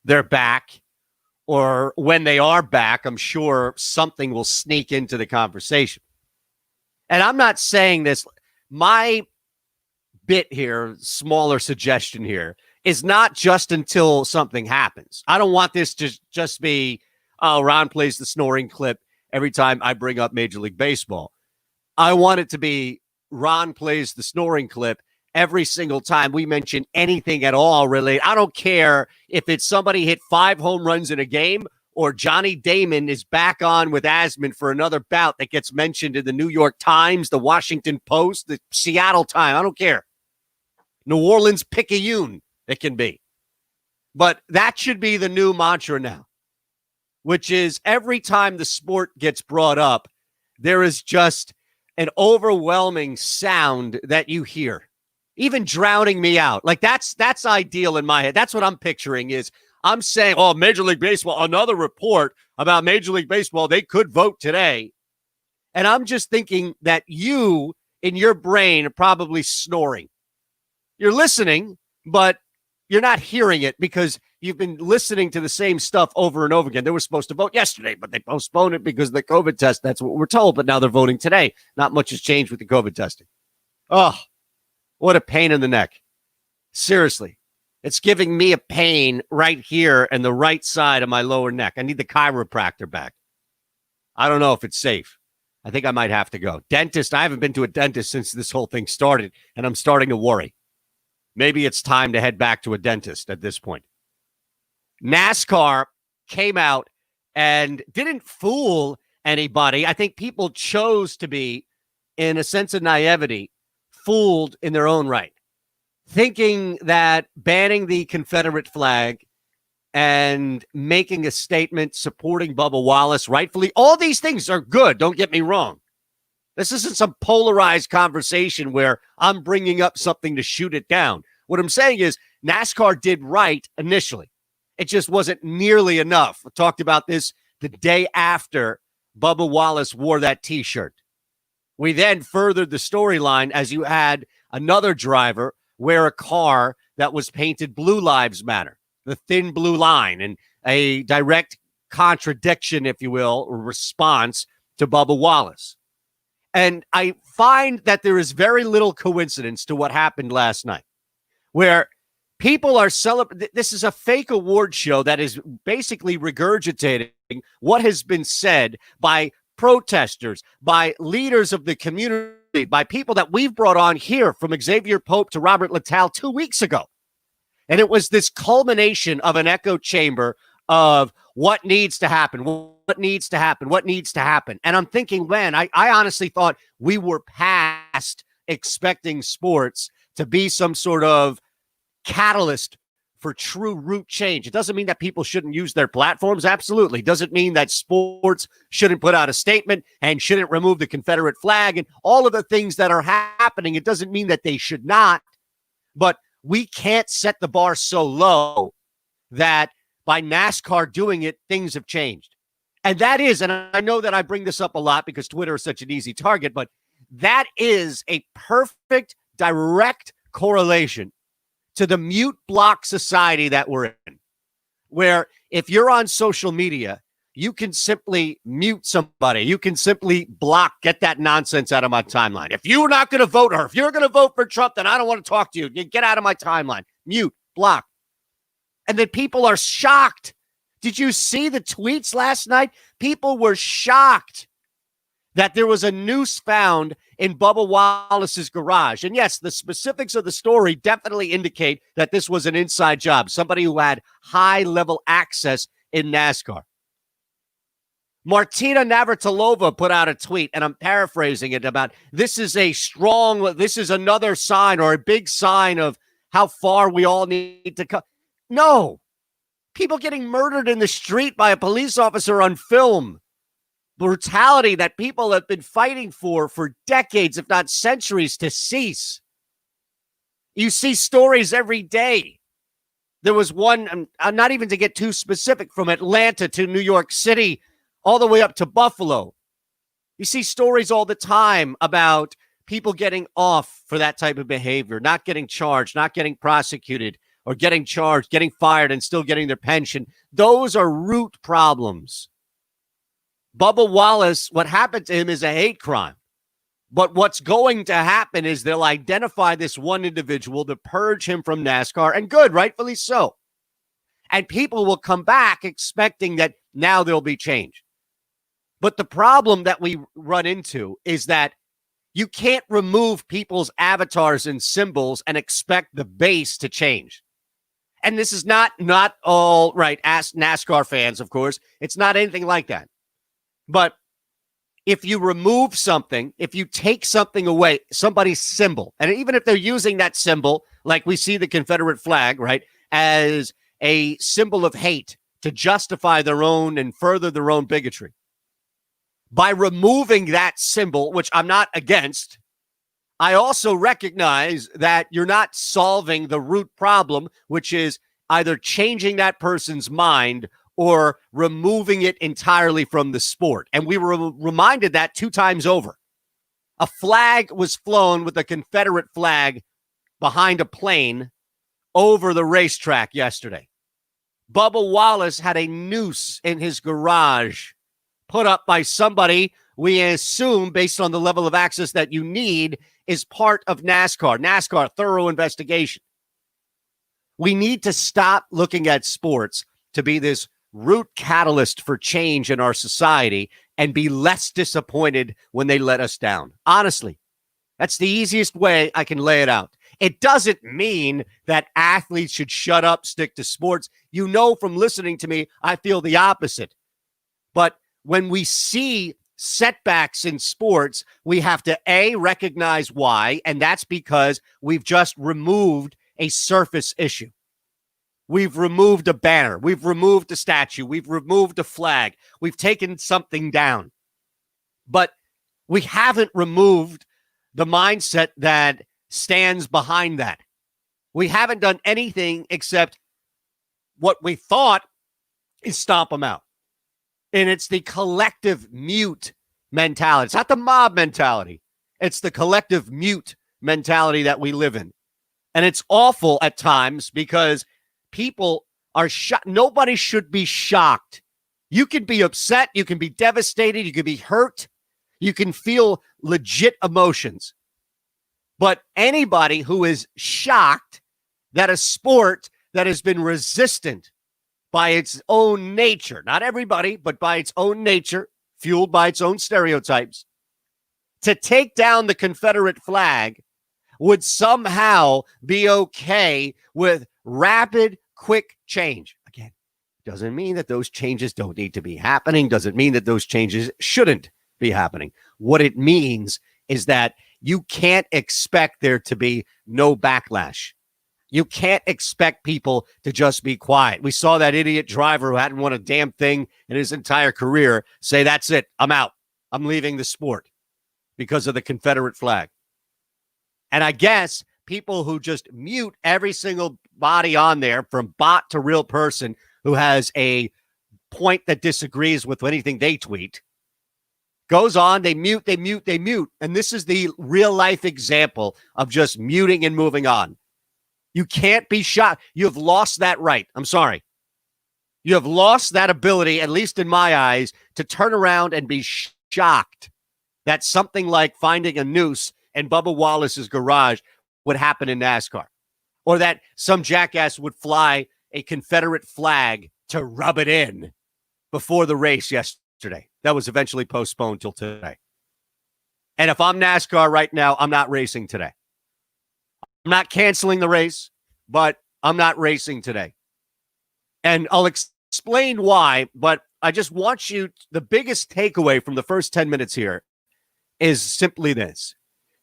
they're back, or when they are back, I'm sure something will sneak into the conversation. And I'm not saying this. My bit here, smaller suggestion here, is not just until something happens. I don't want this to just be, oh, Ron plays the snoring clip every time I bring up Major League Baseball. I want it to be Ron plays the snoring clip every single time we mention anything at all related. I don't care if it's somebody hit 5 home runs in a game or Johnny Damon is back on with Asman for another bout that gets mentioned in the New York Times, the Washington Post, the Seattle Times. I don't care. New Orleans Picayune, it can be. But that should be the new mantra now, which is every time the sport gets brought up, there is just an overwhelming sound that you hear, even drowning me out. Like that's ideal in my head. That's what I'm picturing is I'm saying, oh, Major League Baseball, another report about Major League Baseball, they could vote today. And I'm just thinking that you, in your brain, are probably snoring. You're listening, but you're not hearing it because you've been listening to the same stuff over and over again. They were supposed to vote yesterday, but they postponed it because of the COVID test. That's what we're told, but now they're voting today. Not much has changed with the COVID testing. Oh, what a pain in the neck. Seriously. It's giving me a pain right here and the right side of my lower neck. I need the chiropractor back. I don't know if it's safe. I think I might have to go. Dentist, I haven't been to a dentist since this whole thing started, and I'm starting to worry. Maybe it's time to head back to a dentist at this point. NASCAR came out and didn't fool anybody. I think people chose to be, in a sense of naivety, fooled in their own right, thinking that banning the Confederate flag and making a statement supporting Bubba Wallace rightfully, all these things are good. Don't get me wrong. This isn't some polarized conversation where I'm bringing up something to shoot it down. What I'm saying is NASCAR did right initially. It just wasn't nearly enough. I talked about this the day after Bubba Wallace wore that T-shirt. We then furthered the storyline as you had another driver wear a car that was painted Blue Lives Matter, the thin blue line, and a direct contradiction, if you will, or response to Bubba Wallace. And I find that there is very little coincidence to what happened last night, where people are celebrating. This is a fake award show that is basically regurgitating what has been said by protesters, by leaders of the community, by people that we've brought on here, from Xavier Pope to Robert Littell 2 weeks ago. And it was this culmination of an echo chamber of what needs to happen, what needs to happen, what needs to happen. And I'm thinking, when I honestly thought we were past expecting sports to be some sort of catalyst for true root change. It doesn't mean that people shouldn't use their platforms. Absolutely. Doesn't mean that sports shouldn't put out a statement and shouldn't remove the Confederate flag and all of the things that are happening. It doesn't mean that they should not, but we can't set the bar so low that by NASCAR doing it, things have changed. And that is, and I know that I bring this up a lot because Twitter is such an easy target, but that is a perfect direct correlation to the mute block society that we're in, where if you're on social media, you can simply mute somebody. You can simply block, get that nonsense out of my timeline. If you're not going to vote, or if you're going to vote for Trump, then I don't want to talk to you. You get out of my timeline. Mute, block. And then people are shocked. Did you see the tweets last night? People were shocked that there was a noose found in Bubba Wallace's garage. And yes, the specifics of the story definitely indicate that this was an inside job, somebody who had high-level access in NASCAR. Martina Navratilova put out a tweet, and I'm paraphrasing it, about this is another sign, or a big sign, of how far we all need to come. No. People getting murdered in the street by a police officer on film. Brutality that people have been fighting for decades, if not centuries, to cease. You see stories every day. There was one, not even to get too specific, from Atlanta to New York City, all the way up to Buffalo. You see stories all the time about people getting off for that type of behavior, not getting charged, not getting prosecuted, or getting charged, getting fired, and still getting their pension. Those are root problems. Bubba Wallace, what happened to him is a hate crime. But what's going to happen is they'll identify this one individual to purge him from NASCAR, and good, rightfully so. And people will come back expecting that now there'll be change. But the problem that we run into is that you can't remove people's avatars and symbols and expect the base to change. And this is not all right. Ask NASCAR fans, of course. It's not anything like that. But if you remove something, if you take something away, somebody's symbol, and even if they're using that symbol, like we see the Confederate flag, right, as a symbol of hate to justify their own and further their own bigotry, by removing that symbol, which I'm not against, I also recognize that you're not solving the root problem, which is either changing that person's mind or removing it entirely from the sport. And we were reminded that 2 times over. A flag was flown with a Confederate flag behind a plane over the racetrack yesterday. Bubba Wallace had a noose in his garage put up by somebody we assume, based on the level of access that you need, is part of NASCAR. NASCAR, thorough investigation. We need to stop looking at sports to be this root catalyst for change in our society and be less disappointed when they let us down. Honestly, that's the easiest way I can lay it out. It doesn't mean that athletes should shut up, stick to sports. You know from listening to me, I feel the opposite. But when we see setbacks in sports, we have to, A, recognize why, and that's because we've just removed a surface issue. We've removed a banner. We've removed a statue. We've removed a flag. We've taken something down. But we haven't removed the mindset that stands behind that. We haven't done anything except what we thought is stomp them out. And it's the collective mute mentality. It's not the mob mentality. It's the collective mute mentality that we live in. And it's awful at times because people are shocked. Nobody should be shocked. You can be upset. You can be devastated. You can be hurt. You can feel legit emotions. But anybody who is shocked that a sport that has been resistant by its own nature, not everybody, but by its own nature, fueled by its own stereotypes, to take down the Confederate flag would somehow be okay with rapid, quick change. Again, doesn't mean that those changes don't need to be happening. Doesn't mean that those changes shouldn't be happening. What it means is that you can't expect there to be no backlash. You can't expect people to just be quiet. We saw that idiot driver who hadn't won a damn thing in his entire career say, that's it, I'm out. I'm leaving the sport because of the Confederate flag. And I guess people who just mute every single body on there, from bot to real person, who has a point that disagrees with anything they tweet, goes on, they mute. And this is the real life example of just muting and moving on. You can't be shocked. You have lost that right. I'm sorry. You have lost that ability, at least in my eyes, to turn around and be shocked that something like finding a noose in Bubba Wallace's garage would happen in NASCAR, or that some jackass would fly a Confederate flag to rub it in before the race yesterday. That was eventually postponed till today. And if I'm NASCAR right now, I'm not racing today. I'm not canceling the race, but I'm not racing today. And I'll explain why, but I just want you, the biggest takeaway from the first 10 minutes here is simply this.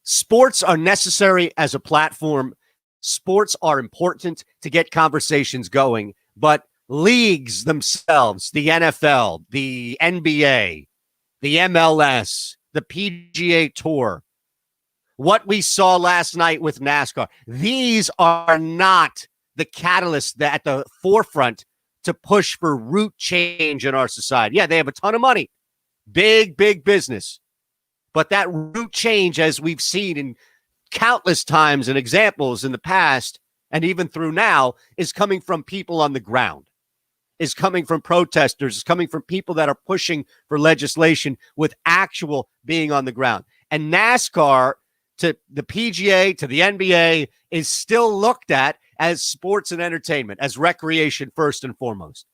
Sports are necessary as a platform. Sports are important to get conversations going, but leagues themselves, the NFL, the NBA, the MLS, the PGA Tour, what we saw last night with NASCAR, these are not the catalysts that at the forefront to push for root change in our society. Yeah, they have a ton of money, big business. But that root change, as we've seen in countless times and examples in the past, and even through now, is coming from people on the ground, is coming from protesters, is coming from people that are pushing for legislation with actual being on the ground. And NASCAR, to the PGA, to the NBA, is still looked at as sports and entertainment, as recreation first and foremost.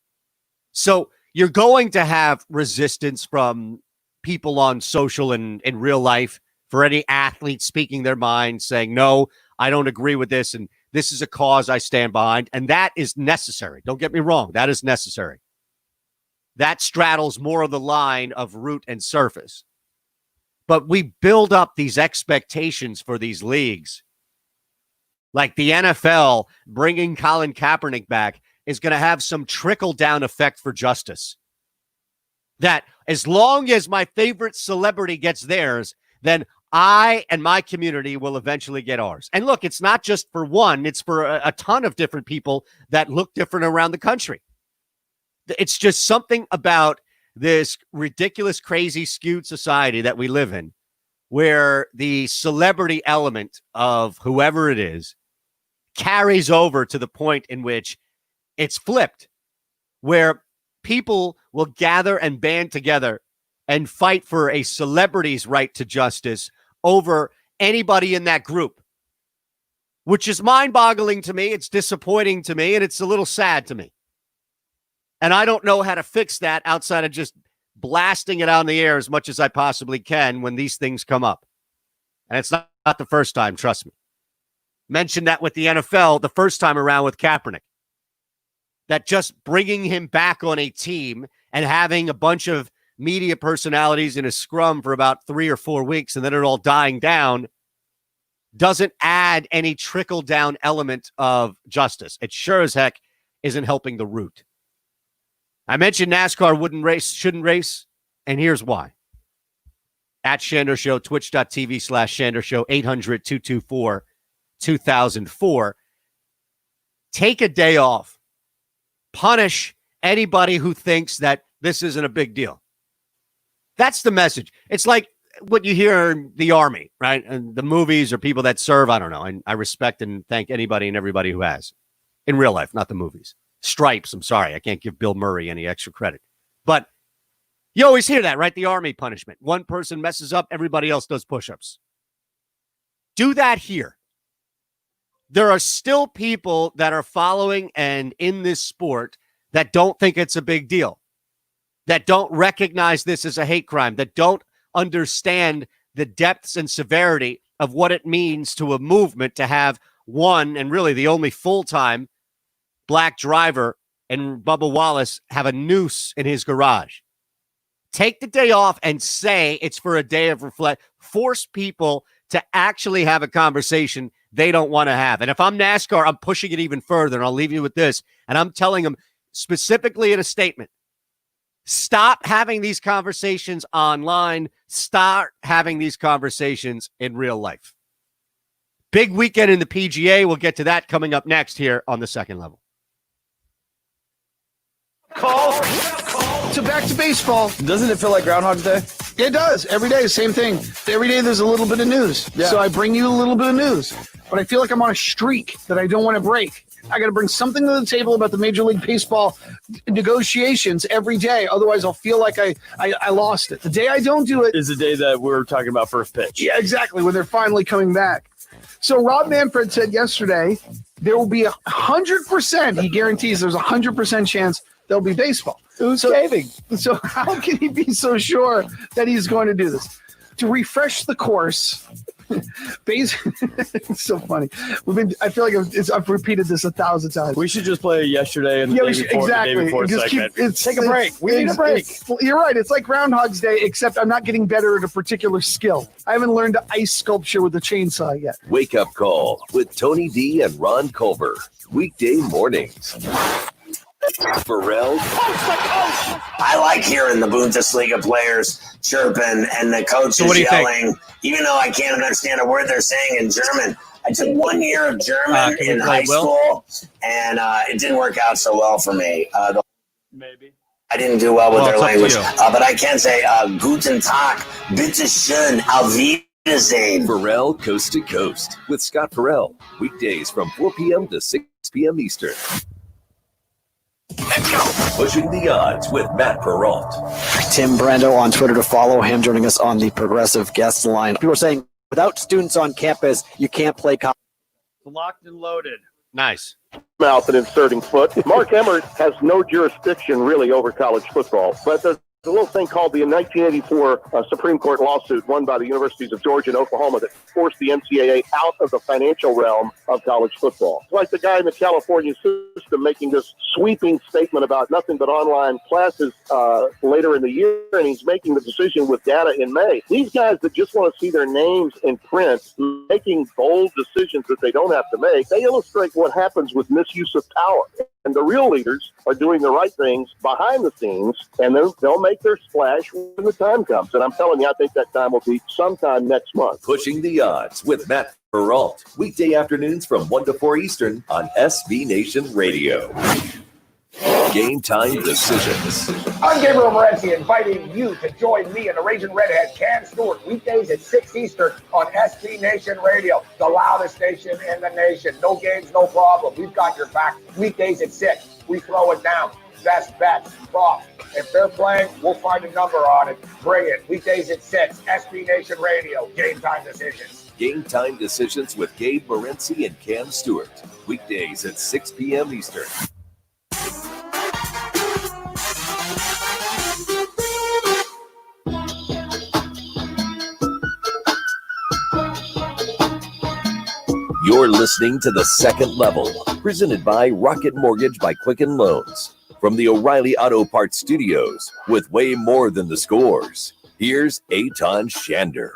So you're going to have resistance from people on social and in real life for any athlete speaking their mind, saying, no, I don't agree with this, and this is a cause I stand behind. And that is necessary. Don't get me wrong. That is necessary. That straddles more of the line of root and surface. But we build up these expectations for these leagues. Like the NFL bringing Colin Kaepernick back is going to have some trickle-down effect for justice. That as long as my favorite celebrity gets theirs, then I and my community will eventually get ours. And look, it's not just for one. It's for a ton of different people that look different around the country. It's just something about this ridiculous, crazy, skewed society that we live in, where the celebrity element of whoever it is carries over to the point in which it's flipped, where people will gather and band together and fight for a celebrity's right to justice over anybody in that group, which is mind-boggling to me. It's disappointing to me, and it's a little sad to me. And I don't know how to fix that outside of just blasting it out in the air as much as I possibly can when these things come up. And it's not the first time, trust me. Mentioned that with the NFL the first time around with Kaepernick. That just bringing him back on a team and having a bunch of media personalities in a scrum for about 3 or 4 weeks and then it all dying down doesn't add any trickle-down element of justice. It sure as heck isn't helping the root. I mentioned NASCAR shouldn't race, and here's why. At Shandor Show, twitch.tv/Shandor Show, 800-224-2004. Take a day off. Punish anybody who thinks that this isn't a big deal. That's the message. It's like what you hear in the Army, right? And the movies or people that serve, I don't know. And I respect and thank anybody and everybody who has. In real life, not the movies. Stripes, I'm sorry. I can't give Bill Murray any extra credit. But you always hear that, right? The Army punishment. One person messes up, everybody else does push-ups. Do that here. There are still people that are following and in this sport that don't think it's a big deal, that don't recognize this as a hate crime, that don't understand the depths and severity of what it means to a movement to have one, and really the only full-time black driver, and Bubba Wallace have a noose in his garage. Take the day off and say it's for a day of reflect. Force people to actually have a conversation they don't want to have. And if I'm NASCAR, I'm pushing it even further, and I'll leave you with this. And I'm telling them specifically in a statement, stop having these conversations online. Start having these conversations in real life. Big weekend in the PGA. We'll get to that coming up next here on The Second Level. Call. So back to baseball. Doesn't it feel like Groundhog Day? It does. Every day, same thing. Every day there's a little bit of news. Yeah. So I bring you a little bit of news. But I feel like I'm on a streak that I don't want to break. I got to bring something to the table about the Major League Baseball negotiations every day. Otherwise, I'll feel like I lost it. The day I don't do it is the day that we're talking about first pitch. Yeah, exactly, when they're finally coming back. So Rob Manfred said yesterday there will be 100%. He guarantees there's 100% chance there'll be baseball. Who's saving? So how can he be so sure that he's going to do this? To refresh the course, it's so funny. I feel like I've repeated this 1,000 times. We should just play yesterday and the day before segment. Take a break. We need a break. You're right. It's like Groundhog's Day, except I'm not getting better at a particular skill. I haven't learned to ice sculpture with a chainsaw yet. Wake Up Call with Tony D and Ron Culver. Weekday mornings. Pharrell. I like hearing the Bundesliga players chirping and the coaches yelling, even though I can't understand a word they're saying in German. I took 1 year of German in high school, and it didn't work out so well for me. Maybe. I didn't do well with their language. But I can say, Guten Tag, bitte schön, auf Zane. Pharrell Coast to Coast with Scott Pharrell. Weekdays from 4 p.m. to 6 p.m. Eastern. Pushing the Odds with Matt Perrault. Tim Brando on Twitter to follow him, joining us on the Progressive Guest Line. People are saying without students on campus, you can't play college. Locked and loaded. Nice. Mouth and inserting foot. Mark Emmert has no jurisdiction really over college football, but there's a little thing called the 1984 Supreme Court lawsuit won by the Universities of Georgia and Oklahoma that forced the NCAA out of the financial realm of college football. It's like the guy in the California system making this sweeping statement about nothing but online classes later in the year, and he's making the decision with data in May. These guys that just want to see their names in print making bold decisions that they don't have to make, they illustrate what happens with misuse of power. And the real leaders are doing the right things behind the scenes, and then they'll make their splash when the time comes. And I'm telling you, I think that time will be sometime next month. Pushing the Odds with Matt Perrault. Weekday afternoons from 1 to 4 Eastern on SB Nation Radio. Game Time Decisions. I'm Gabriel Morency, inviting you to join me and the Raging Redhead, Cam Stewart, weekdays at 6 Eastern on SB Nation Radio, the loudest station in the nation. No games, no problem. We've got your back. Weekdays at 6. We throw it down. Best bets, props. If they're playing, we'll find a number on it. Bring it. Weekdays at 6. SB Nation Radio. Game Time Decisions. Game Time Decisions with Gabe Morency and Cam Stewart. Weekdays at 6 p.m. Eastern. You're listening to The Second Level, presented by Rocket Mortgage by Quicken Loans. From the O'Reilly Auto Parts Studios, with way more than the scores, here's Eitan Shander.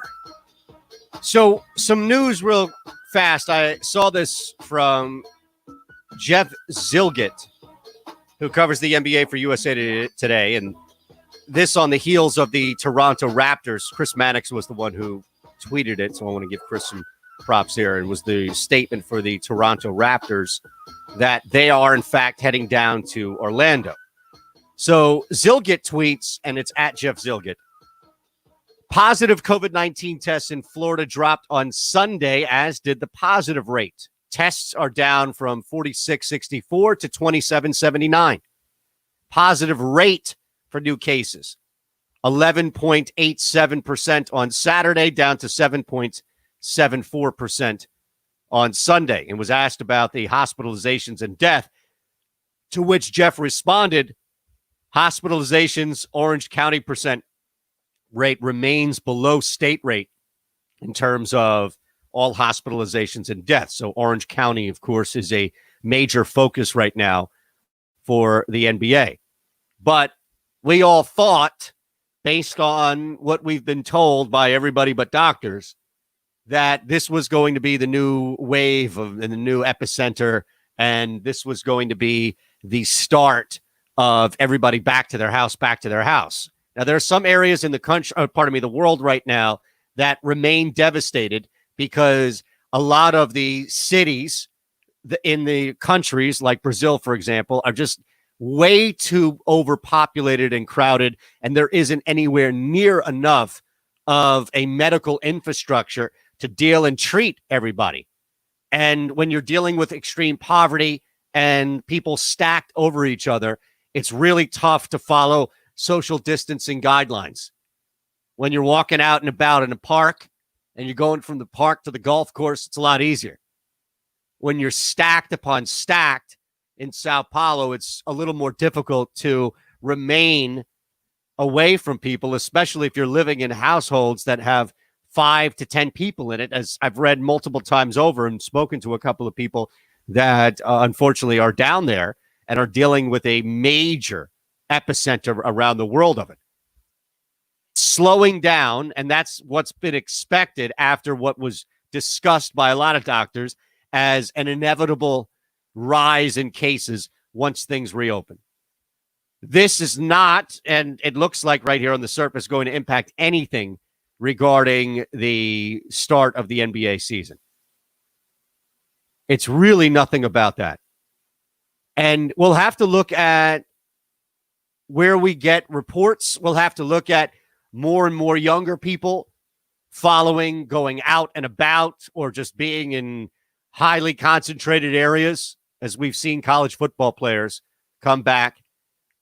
So, some news real fast. I saw this from Jeff Zilgett, who covers the NBA for USA Today, and this on the heels of the Toronto Raptors. Chris Mannix was the one who tweeted it, so I want to give Chris some props here. It was the statement for the Toronto Raptors that they are, in fact, heading down to Orlando. So Zilgett tweets, and it's at Jeff Zilgett. Positive COVID-19 tests in Florida dropped on Sunday, as did the positive rate. Tests are down from 4664 to 2779. Positive rate for new cases, 11.87% on Saturday, down to 7.74% on Sunday, and was asked about the hospitalizations and death, to which Jeff responded, hospitalizations, Orange County percent rate remains below state rate in terms of all hospitalizations and deaths. So Orange County, of course, is a major focus right now for the NBA. But we all thought, based on what we've been told by everybody but doctors, that this was going to be the new wave of the new epicenter, and this was going to be the start of everybody back to their house. Now, there are some areas in the country, the world right now that remain devastated because a lot of the cities in the countries, like Brazil, for example, are just way too overpopulated and crowded, and there isn't anywhere near enough of a medical infrastructure to deal and treat everybody. And when you're dealing with extreme poverty and people stacked over each other, it's really tough to follow social distancing guidelines. When you're walking out and about in a park and you're going from the park to the golf course, it's a lot easier. When you're stacked upon stacked in Sao Paulo, it's a little more difficult to remain away from people, especially if you're living in households that have 5 to 10 people in it, as I've read multiple times over and spoken to a couple of people that unfortunately are down there and are dealing with a major epicenter around the world of it. Slowing down, and that's what's been expected after what was discussed by a lot of doctors as an inevitable rise in cases once things reopen. This is not, and it looks like right here on the surface, going to impact anything regarding the start of the NBA season. It's really nothing about that. And we'll have to look at where we get reports. We'll have to look at more and more younger people following, going out and about, or just being in highly concentrated areas, as we've seen college football players come back.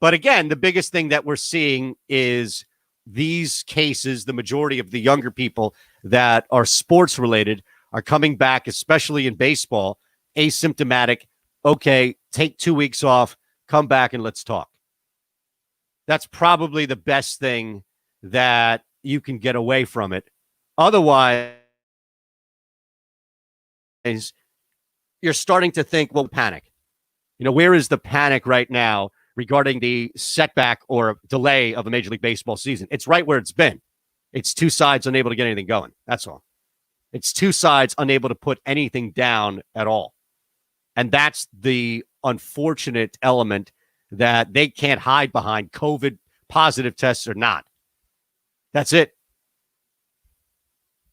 But again, the biggest thing that we're seeing is these cases, the majority of the younger people that are sports related are coming back, especially in baseball, asymptomatic. Okay, take 2 weeks off, come back and let's talk. That's probably the best thing that you can get away from it. Otherwise, you're starting to think, well, panic. Where is the panic right now regarding the setback or delay of a Major League Baseball season? It's right where it's been. It's two sides unable to get anything going. That's all. It's two sides unable to put anything down at all. And that's the unfortunate element that they can't hide behind, COVID positive tests or not. That's it.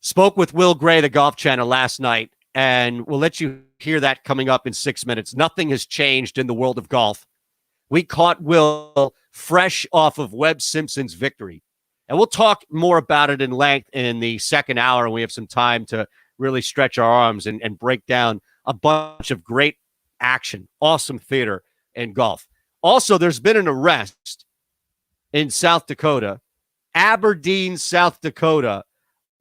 Spoke with Will Gray, the Golf Channel, last night, and we'll let you hear that coming up in 6 minutes. Nothing has changed in the world of golf. We caught Will fresh off of Webb Simpson's victory. And we'll talk more about it in length in the second hour. And we have some time to really stretch our arms and break down a bunch of great action, awesome theater in golf. Also, there's been an arrest in South Dakota. Aberdeen, South Dakota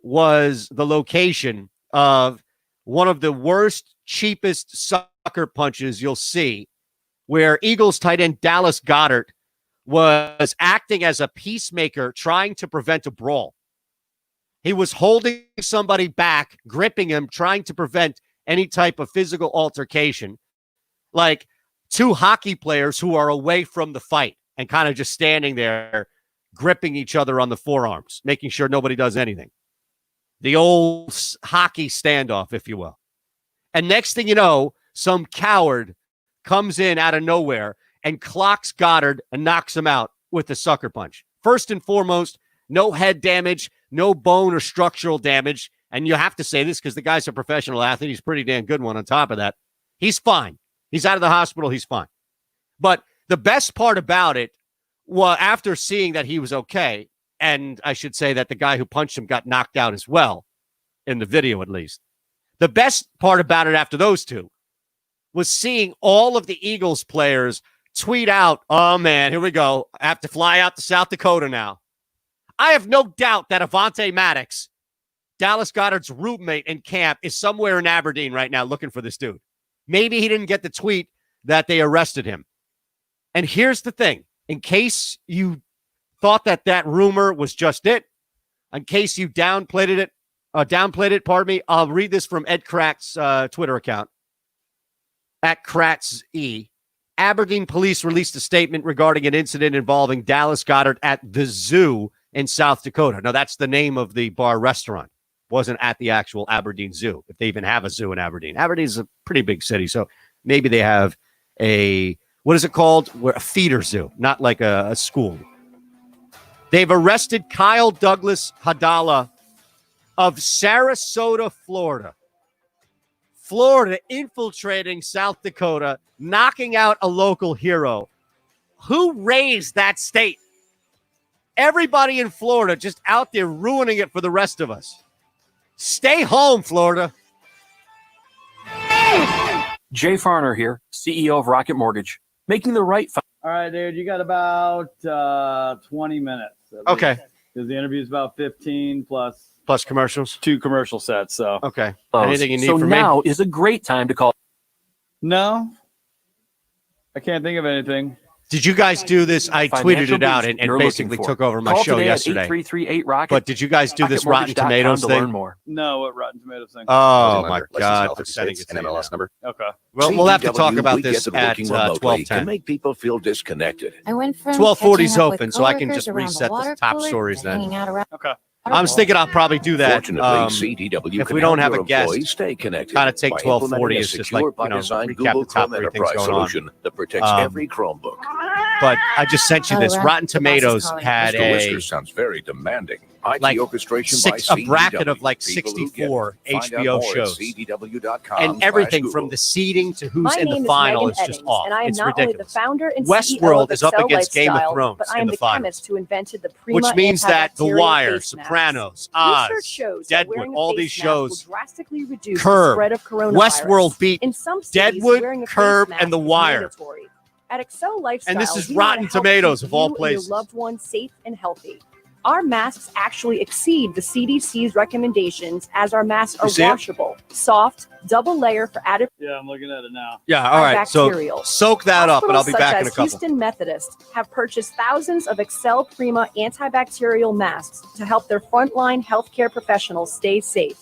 was the location of one of the worst, cheapest sucker punches you'll see, where Eagles tight end Dallas Goedert was acting as a peacemaker trying to prevent a brawl. He was holding somebody back, gripping him, trying to prevent any type of physical altercation, like two hockey players who are away from the fight and kind of just standing there gripping each other on the forearms, making sure nobody does anything. The old hockey standoff, if you will. And next thing you know, some coward comes in out of nowhere and clocks Goddard and knocks him out with a sucker punch. First and foremost, no head damage, no bone or structural damage. And you have to say this because the guy's a professional athlete. He's a pretty damn good one on top of that. He's fine. He's out of the hospital. He's fine. But the best part about it, well, after seeing that he was okay, and I should say that the guy who punched him got knocked out as well, in the video at least. The best part about it after those two was seeing all of the Eagles players tweet out, oh, man, here we go. I have to fly out to South Dakota now. I have no doubt that Avonte Maddox, Dallas Goedert's roommate in camp, is somewhere in Aberdeen right now looking for this dude. Maybe he didn't get the tweet that they arrested him. And here's the thing. In case you thought that rumor was just it, in case you downplayed it, I'll read this from Ed Kratz's Twitter account, at KratzE. Aberdeen police released a statement regarding an incident involving Dallas Goedert at the zoo in South Dakota. Now, that's the name of the bar restaurant. It wasn't at the actual Aberdeen Zoo, if they even have a zoo in Aberdeen. Aberdeen's a pretty big city, so maybe they have a, what is it called? A feeder zoo, not like a school. They've arrested Kyle Douglas Hadala of Sarasota, Florida. Florida infiltrating South Dakota, knocking out a local hero. Who raised that state? Everybody in Florida just out there ruining it for the rest of us. Stay home, Florida. Jay Farner here, CEO of Rocket Mortgage. Making the right... All right, dude, you got about 20 minutes. Okay. Because the interview is about 15 plus commercials. 2 commercial sets. So okay. Anything you need from me? So now is a great time to call. No, I can't think of anything. Did you guys do this? I tweeted it out and basically took over my show yesterday. 8338 Rocket. But did you guys do this Rotten Tomatoes thing? Learn more. No, what Rotten Tomatoes thing? Oh my God! For setting it an MLS number. Okay. Well, we'll have to talk about this at 12:10. Can make people feel disconnected. I went from 12:40's open, so I can just reset the top stories then. Okay. I was thinking I'll probably do that. Fortunately, CDW if can we don't help have a your guest, employees stay connected. kind of take by 12:40 implementing a is just secure like, by design recap Google the top Chrome 3 things Enterprise going on. solution that protects every Chromebook. But I just sent you this. Rotten Tomatoes had Mr. Whiskers sounds very demanding. like orchestration a bracket of like People who 64 get it. Find out HBO more at shows. CDW.com/Google. And everything from the seeding to who's My in the name is final Megan is just Eddings, off. and I am It's not only the ridiculous. founder and Westworld CEO of is up Excel against Game of Lifestyle, Thrones but I in am the the finals. chemist who invented the Prima Which means that The antibacterial Wire, face mask. Sopranos, Research Oz, shows that Deadwood, wearing a all face these mask will shows, drastically reduce the Curb, spread of coronavirus. Westworld beat In some cities, Deadwood, wearing a face Curb, mask and The is Wire. mandatory. At Excel Lifestyle, And this is we want Rotten to help Tomatoes keep of all you and places. your loved ones safe and healthy. Our masks actually exceed the CDC's recommendations, as our masks are see it? washable, soft, double layer for added. Yeah, I'm looking at it now. Yeah, all right. So antibacterial. soak that up, and I'll be Hospitals back in a such as couple. Houston Methodist have purchased thousands of Excel Prima antibacterial masks to help their frontline healthcare professionals stay safe.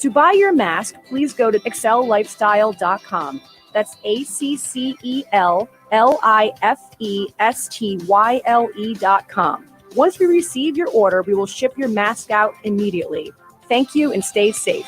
To buy your mask, please go to excellifestyle.com. That's ACCELLIFESTYLE.com. Once we receive your order, we will ship your mask out immediately. Thank you and stay safe.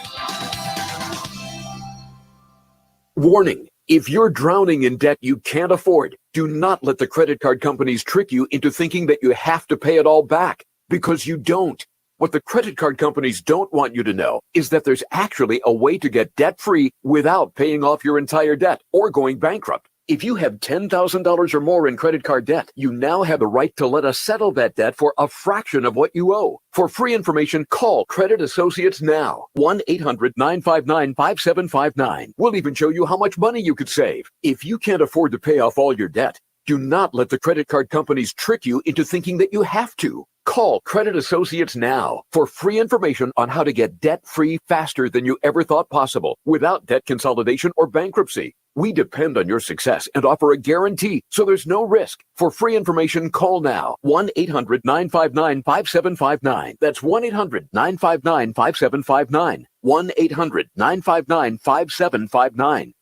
Warning. If you're drowning in debt you can't afford, do not let the credit card companies trick you into thinking that you have to pay it all back, because you don't. What the credit card companies don't want you to know is that there's actually a way to get debt-free without paying off your entire debt or going bankrupt. If you have $10,000 or more in credit card debt, you now have the right to let us settle that debt for a fraction of what you owe. For free information, call Credit Associates now. 1-800-959-5759. We'll even show you how much money you could save. If you can't afford to pay off all your debt, do not let the credit card companies trick you into thinking that you have to. Call Credit Associates now for free information on how to get debt-free faster than you ever thought possible without debt consolidation or bankruptcy. We depend on your success and offer a guarantee, so there's no risk. For free information, call now. 1-800-959-5759. That's 1-800-959-5759. 1-800-959-5759.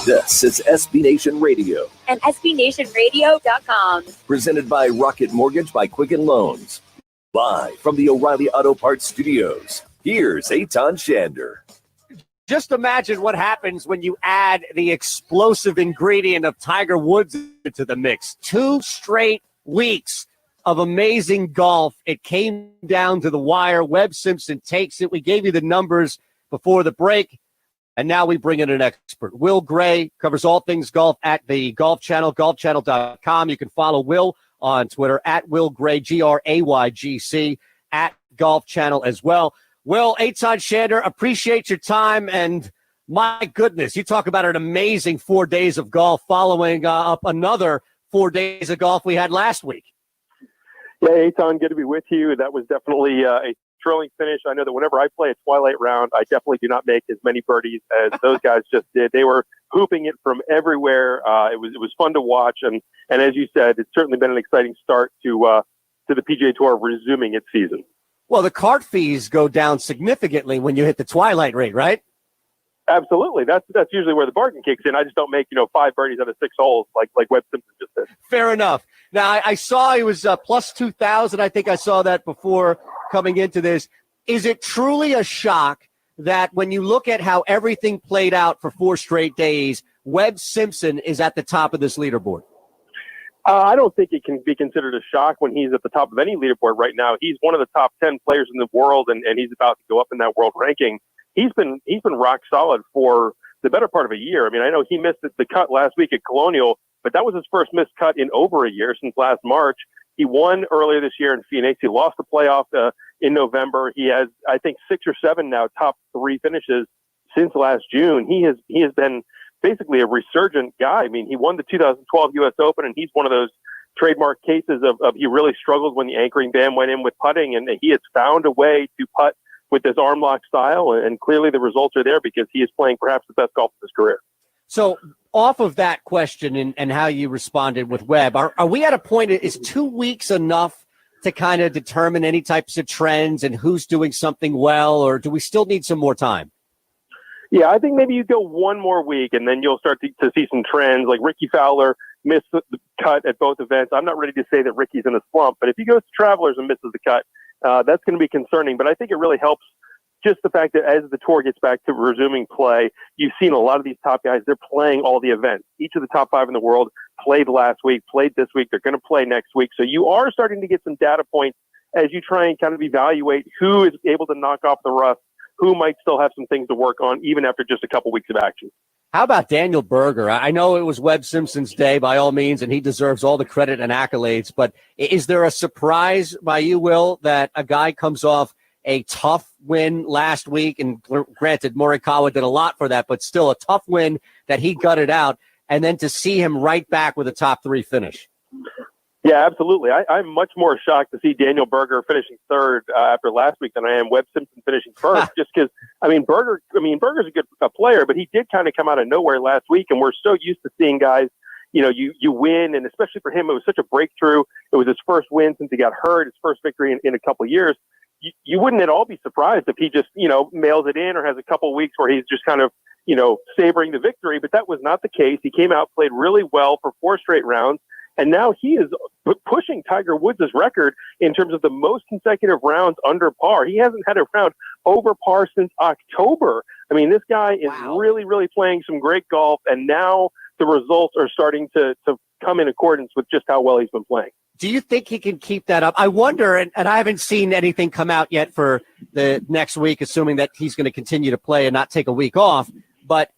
This is SB Nation Radio, and SBNationRadio.com. presented by Rocket Mortgage by Quicken Loans. Live from the O'Reilly Auto Parts Studios, here's Eitan Shander. Just imagine what happens when you add the explosive ingredient of Tiger Woods into the mix. 2 straight weeks of amazing golf. It came down to the wire. Webb Simpson takes it. We gave you the numbers before the break, and now we bring in an expert. Will Gray covers all things golf at the Golf Channel, golfchannel.com. You can follow Will on Twitter at Will Gray, GRAYGC, at Golf Channel as well. Will, Eitan Shander, appreciate your time, and my goodness, you talk about an amazing 4 days of golf following up another 4 days of golf we had last week. Yeah, Eitan, good to be with you. That was definitely a thrilling finish. I know that whenever I play a twilight round, I definitely do not make as many birdies as those guys just did. They were hooping it from everywhere. It was fun to watch, and as you said, it's certainly been an exciting start to the PGA Tour resuming its season. Well, the cart fees go down significantly when you hit the twilight rate, right? Absolutely. That's usually where the bargain kicks in. I just don't make 5 birdies out of 6 holes like Webb Simpson just did. Fair enough. Now, I saw he was plus 2,000. I think I saw that before coming into this. Is it truly a shock that when you look at how everything played out for 4 straight days, Webb Simpson is at the top of this leaderboard? I don't think it can be considered a shock when he's at the top of any leaderboard right now. He's one of the top 10 players in the world, and he's about to go up in that world ranking. He's been rock solid for the better part of a year. I mean, I know he missed the cut last week at Colonial, but that was his first missed cut in over a year, since last March. He won earlier this year in Phoenix. He lost the playoff in November. He has, I think, 6 or 7 now top 3 finishes since last June. He has been basically a resurgent guy. I mean, he won the 2012 U.S. Open, and he's one of those trademark cases of he really struggled when the anchoring ban went in with putting, and he has found a way to putt with this arm lock style, and clearly the results are there because he is playing perhaps the best golf of his career. So off of that question and how you responded with Webb, are we at a point, is 2 weeks enough to kind of determine any types of trends and who's doing something well, or do we still need some more time? Yeah, I think maybe you go one more week, and then you'll start to see some trends. Like Ricky Fowler missed the cut at both events. I'm not ready to say that Ricky's in a slump, but if he goes to Travelers and misses the cut, that's going to be concerning. But I think it really helps just the fact that as the tour gets back to resuming play, you've seen a lot of these top guys, they're playing all the events. Each of the top 5 in the world played last week, played this week. They're going to play next week. So you are starting to get some data points as you try and kind of evaluate who is able to knock off the rust, who might still have some things to work on, even after just a couple weeks of action. How about Daniel Berger? I know it was Webb Simpson's day by all means, and he deserves all the credit and accolades, but is there a surprise by you, Will, that a guy comes off a tough win last week, and granted, Morikawa did a lot for that, but still a tough win that he gutted out, and then to see him right back with a top 3 finish? Yeah, absolutely. I'm much more shocked to see Daniel Berger finishing third after last week than I am Webb Simpson finishing first. Just because, Berger's a good player, but he did kind of come out of nowhere last week, and we're so used to seeing guys, you win, and especially for him, it was such a breakthrough. It was his first win since he got hurt, his first victory in a couple of years. You wouldn't at all be surprised if he just, mails it in or has a couple of weeks where he's just kind of, savoring the victory, but that was not the case. He came out, played really well for 4 straight rounds. And now he is pushing Tiger Woods' record in terms of the most consecutive rounds under par. He hasn't had a round over par since October. This guy is really, really playing some great golf, and now the results are starting to come in accordance with just how well he's been playing. Do you think he can keep that up? I wonder, and I haven't seen anything come out yet for the next week, assuming that he's going to continue to play and not take a week off, but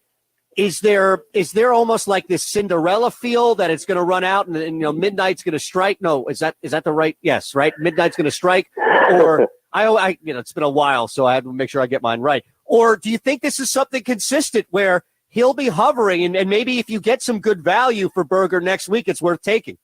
Is there almost like this Cinderella feel that it's going to run out and midnight's going to strike? No, is that the right? Yes, right. Midnight's going to strike, or I it's been a while, so I have to make sure I get mine right. Or do you think this is something consistent where he'll be hovering, and maybe if you get some good value for Berger next week, it's worth taking?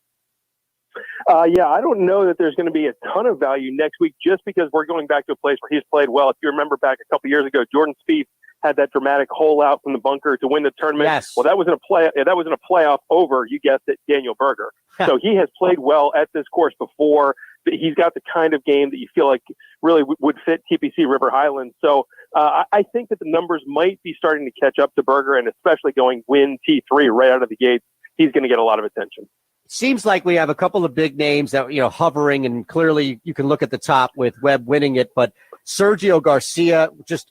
Yeah, I don't know that there's going to be a ton of value next week just because we're going back to a place where he's played well. If you remember back a couple years ago, Jordan Spieth had that dramatic hole out from the bunker to win the tournament. Yes. Well, that was in a playoff over, you guessed it, Daniel Berger. So he has played well at this course before. He's got the kind of game that you feel like really would fit TPC River Highlands. So I think that the numbers might be starting to catch up to Berger, and especially going win T3 right out of the gates, he's going to get a lot of attention. Seems like we have a couple of big names that, hovering, and clearly you can look at the top with Webb winning it, but Sergio Garcia, just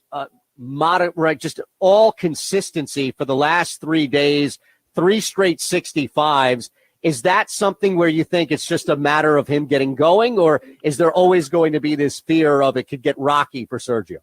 moderate, just all consistency for the last 3 days, 3 straight 65s. Is that something where you think it's just a matter of him getting going, or is there always going to be this fear of it could get rocky for Sergio?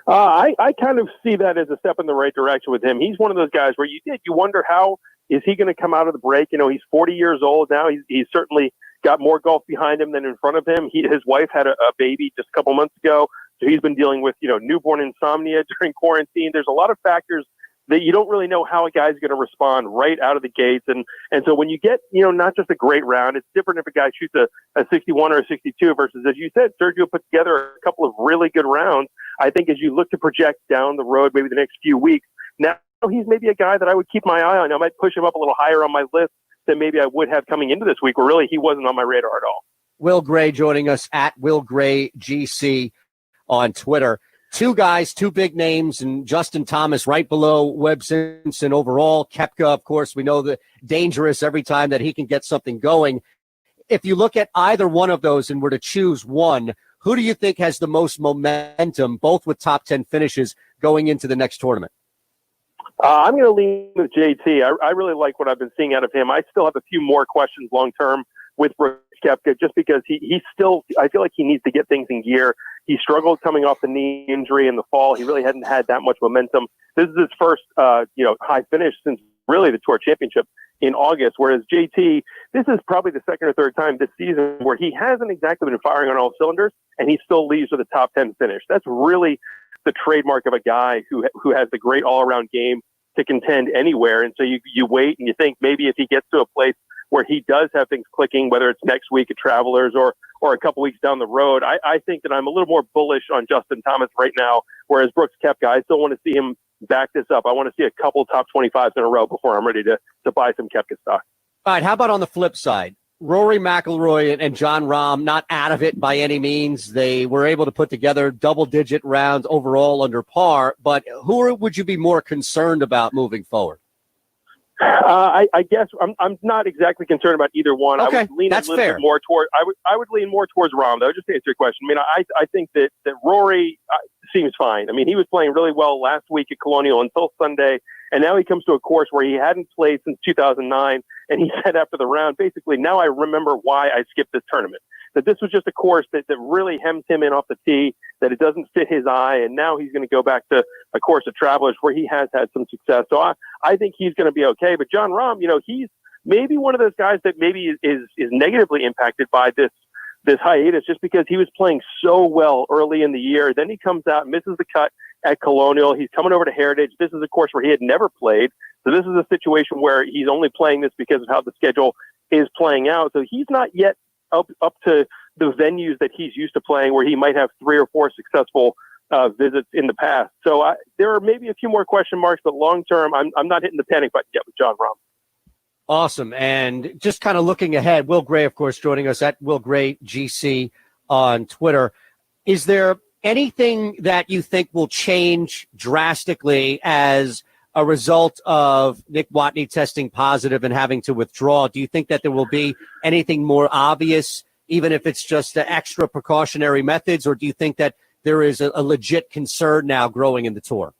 I kind of see that as a step in the right direction with him. He's one of those guys where you wonder how is he going to come out of the break. He's 40 years old now. He's certainly got more golf behind him than in front of him. His wife had a baby just a couple months ago, so he's been dealing with newborn insomnia during quarantine. There's a lot of factors that you don't really know how a guy's going to respond right out of the gates. And so when you get, not just a great round, it's different if a guy shoots a 61 or a 62 versus, as you said, Sergio put together a couple of really good rounds. I think as you look to project down the road, maybe the next few weeks, now he's maybe a guy that I would keep my eye on. I might push him up a little higher on my list than maybe I would have coming into this week, where really he wasn't on my radar at all. Will Gray joining us at Will Gray GC on Twitter. 2 guys, 2 big names, and Justin Thomas right below Webb Simpson overall. Koepka, of course, we know that dangerous every time that he can get something going. If you look at either one of those and were to choose one, who do you think has the most momentum, both with top 10 finishes going into the next tournament? I'm going to lean with JT. I really like what I've been seeing out of him. I still have a few more questions long-term with Brooks Koepka, just because he still, I feel like he needs to get things in gear. He struggled coming off the knee injury in the fall. He really hadn't had that much momentum. This is his first, high finish since really the Tour Championship in August, whereas JT, this is probably the second or third time this season where he hasn't exactly been firing on all cylinders, and he still leaves with a top 10 finish. That's really the trademark of a guy who has the great all-around game to contend anywhere. And so you wait and you think maybe if he gets to a place where he does have things clicking, whether it's next week at Travelers or a couple weeks down the road, I think that I'm a little more bullish on Justin Thomas right now, whereas Brooks Koepka, I still want to see him back this up. I want to see a couple top 25s in a row before I'm ready to buy some Koepka stock. All right, how about on the flip side? Rory McIlroy and John Rahm not out of it by any means. They were able to put together double-digit rounds overall under par. But who would you be more concerned about moving forward? I guess I'm not exactly concerned about either one. Okay, I would lean that's a little fair. bit more toward. I would lean more towards Rahm, though. Just to answer your question, I mean, I think that Rory seems fine. I mean, he was playing really well last week at Colonial until Sunday, and now he comes to a course where he hadn't played since 2009. And he said after the round, basically, now I remember why I skipped this tournament. That this was just a course that really hems him in off the tee, that it doesn't fit his eye, and now he's going to go back to a course of Travelers where he has had some success. So I think he's going to be okay. But John Rahm, he's maybe one of those guys that maybe is negatively impacted by this hiatus, just because he was playing so well early in the year. Then he comes out, misses the cut at Colonial. He's coming over to Heritage. This is a course where he had never played. So this is a situation where he's only playing this because of how the schedule is playing out. So he's not yet up to the venues that he's used to playing, where he might have 3 or 4 successful visits in the past. So there are maybe a few more question marks, but long term, I'm not hitting the panic button yet with John Rahm. Awesome. And just kind of looking ahead, Will Gray, of course, joining us at Will Gray GC on Twitter. Is there anything that you think will change drastically as a result of Nick Watney testing positive and having to withdraw? Do you think that there will be anything more obvious, even if it's just the extra precautionary methods, or do you think that there is a legit concern now growing in the tour?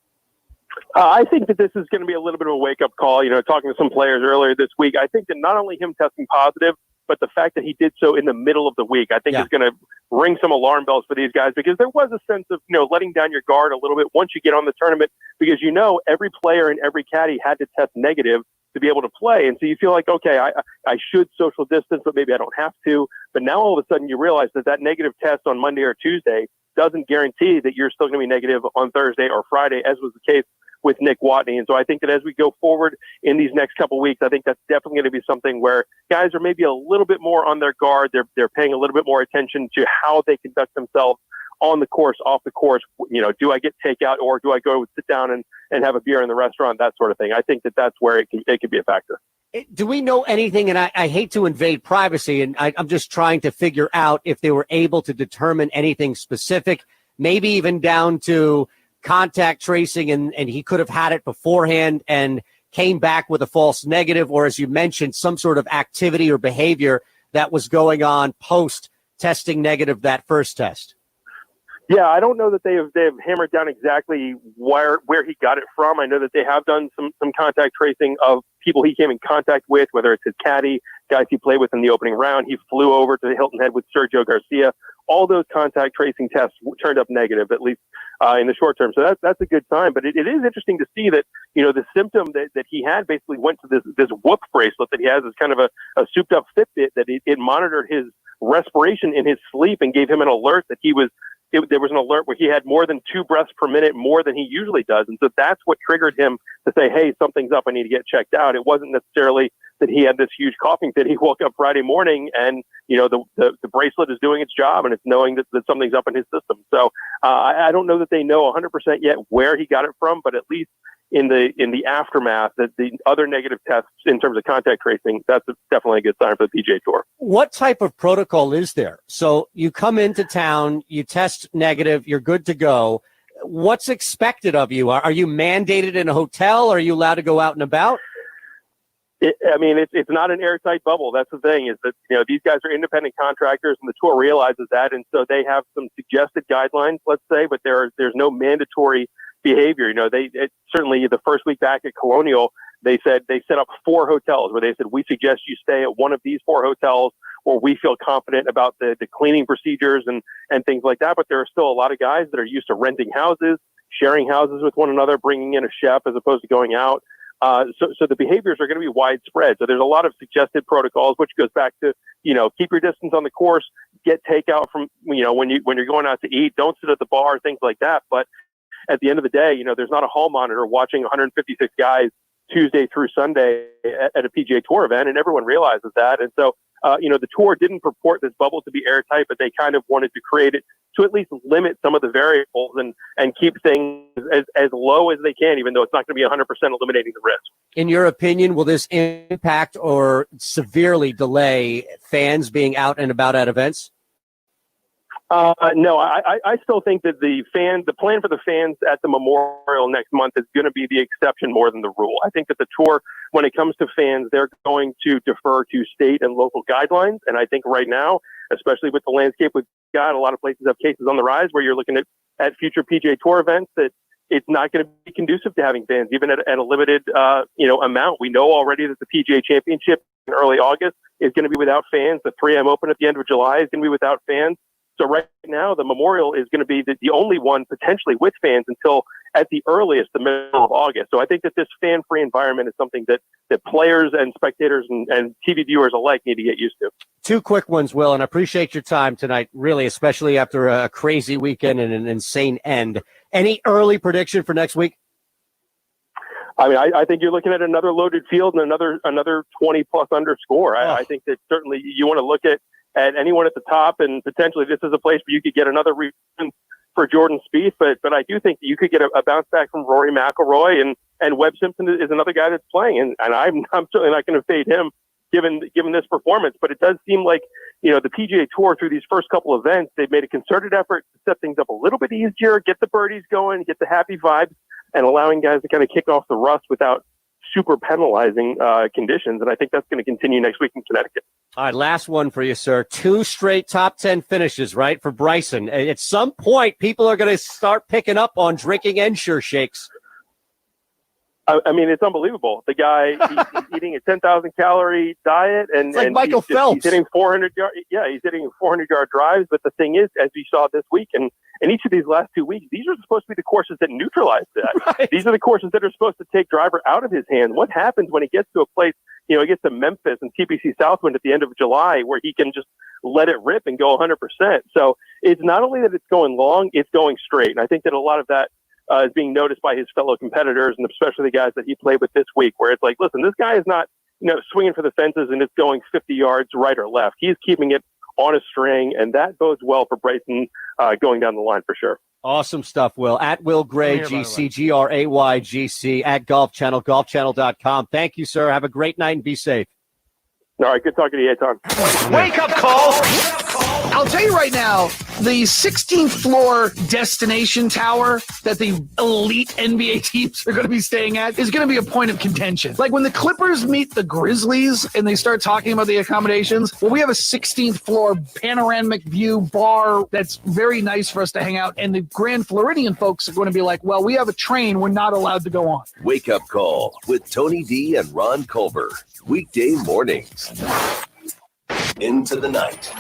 I think that this is going to be a little bit of a wake-up call. Talking to some players earlier this week, I think that not only him testing positive, but the fact that he did so in the middle of the week, I think is going to ring some alarm bells for these guys, because there was a sense of, letting down your guard a little bit once you get on the tournament, because every player and every caddy had to test negative to be able to play. And so you feel like, okay, I should social distance, but maybe I don't have to. But now all of a sudden you realize that negative test on Monday or Tuesday doesn't guarantee that you're still going to be negative on Thursday or Friday, as was the case with Nick Watney. And so I think that as we go forward in these next couple of weeks, I think that's definitely going to be something where guys are maybe a little bit more on their guard. They're paying a little bit more attention to how they conduct themselves on the course, off the course. Do I get takeout, or do I go sit down and have a beer in the restaurant, that sort of thing. I think that that's where it could be a factor. Do we know anything? And I hate to invade privacy, and I'm just trying to figure out if they were able to determine anything specific, maybe even down to contact tracing, and he could have had it beforehand and came back with a false negative, or as you mentioned, some sort of activity or behavior that was going on post testing negative that first test. Yeah, I don't know that they have hammered down exactly where he got it from. I know that they have done some contact tracing of people he came in contact with, whether it's his caddy, guys he played with in the opening round. He flew over to Hilton Head with Sergio Garcia. All those contact tracing tests turned up negative, at least in the short term. So that's a good sign. But it is interesting to see that, the symptom that he had basically went to this Whoop bracelet that he has, is kind of a souped up Fitbit, that it monitored his respiration in his sleep and gave him an alert that there was an alert where he had more than 2 breaths per minute, more than he usually does. And so that's what triggered him to say, hey, something's up, I need to get checked out. It wasn't necessarily that he had this huge coughing fit. He woke up Friday morning and, the bracelet is doing its job, and it's knowing that something's up in his system. So I don't know that they know 100% yet where he got it from, but at least in the aftermath, that the other negative tests in terms of contact tracing, that's definitely a good sign for the PGA Tour. What type of protocol is there? So you come into town, you test negative, you're good to go. What's expected of you? Are you mandated in a hotel? Are you allowed to go out and about? It's not an airtight bubble. That's the thing, is that, these guys are independent contractors, and the tour realizes that. And so they have some suggested guidelines, let's say, but there's no mandatory behavior. Certainly the first week back at Colonial, they said they set up 4 hotels where they said, we suggest you stay at one of these 4 hotels where we feel confident about the cleaning procedures and things like that. But there are still a lot of guys that are used to renting houses, sharing houses with one another, bringing in a chef as opposed to going out. So the behaviors are going to be widespread. So there's a lot of suggested protocols, which goes back to, keep your distance on the course, get takeout from, when you're going out to eat, don't sit at the bar, things like that. But at the end of the day, there's not a hall monitor watching 156 guys Tuesday through Sunday at a PGA Tour event, and everyone realizes that. And so The tour didn't purport this bubble to be airtight, but they kind of wanted to create it to at least limit some of the variables and keep things as low as they can, even though it's not going to be 100% eliminating the risk. In your opinion, will this impact or severely delay fans being out and about at events? No, I still think that the plan for the fans at the Memorial next month is going to be the exception more than the rule. I think that the tour, when it comes to fans, they're going to defer to state and local guidelines. And I think right now, especially with the landscape we've got, a lot of places have cases on the rise where you're looking at future PGA Tour events that it's not going to be conducive to having fans, even at a limited amount. We know already that the PGA Championship in early August is going to be without fans. The 3M Open at the end of July is going to be without fans. So right now, the Memorial is going to be the only one potentially with fans until at the earliest, the middle of August. So I think that this fan-free environment is something that players and spectators and TV viewers alike need to get used to. Two quick ones, Will, and I appreciate your time tonight, really, especially after a crazy weekend and an insane end. Any early prediction for next week? I mean, I think you're looking at another loaded field and another 20-plus underscore. I think that certainly you want to look at anyone at the top, and potentially this is a place where you could get another reason for Jordan Spieth, but I do think that you could get a bounce back from Rory McIlroy, and Webb Simpson is another guy that's playing, and I'm certainly not going to fade him given this performance. But it does seem like the PGA Tour through these first couple of events, they've made a concerted effort to set things up a little bit easier, get the birdies going, get the happy vibes, and allowing guys to kind of kick off the rust without super penalizing conditions. And I think that's going to continue next week in Connecticut. All right, last one for you, sir. 2 straight top 10 finishes, right, for Bryson. At some point, people are going to start picking up on drinking Ensure shakes. I mean, it's unbelievable. The guy, he's eating a 10,000 calorie diet, and, it's like and Michael Phelps. He's hitting 400 yard. Yeah, he's hitting 400-yard drives. But the thing is, as we saw this week, and each of these last 2 weeks, these are supposed to be the courses that neutralize that. Right. These are the courses that are supposed to take driver out of his hand. What happens when he gets to a place, he gets to Memphis and TPC Southwind at the end of July, where he can just let it rip and go 100%. So it's not only that it's going long, it's going straight. And I think that a lot of that is being noticed by his fellow competitors, and especially the guys that he played with this week, where it's like, listen, this guy is not, swinging for the fences and it's going 50 yards right or left. He's keeping it on a string, and that bodes well for Bryson going down the line for sure. Awesome stuff, Will. At Will Gray, GC, GRAYGC, at Golf Channel, golfchannel.com. Thank you, sir. Have a great night and be safe. All right, good talking to you, Tom. Wake up call. I'll tell you right now, the 16th floor destination tower that the elite NBA teams are going to be staying at is going to be a point of contention. Like when the Clippers meet the Grizzlies and they start talking about the accommodations, well, we have a 16th floor panoramic view bar that's very nice for us to hang out. And the Grand Floridian folks are going to be like, well, we have a train we're not allowed to go on. Wake Up Call with Tony D and Ron Culver. Weekday mornings. Into the night.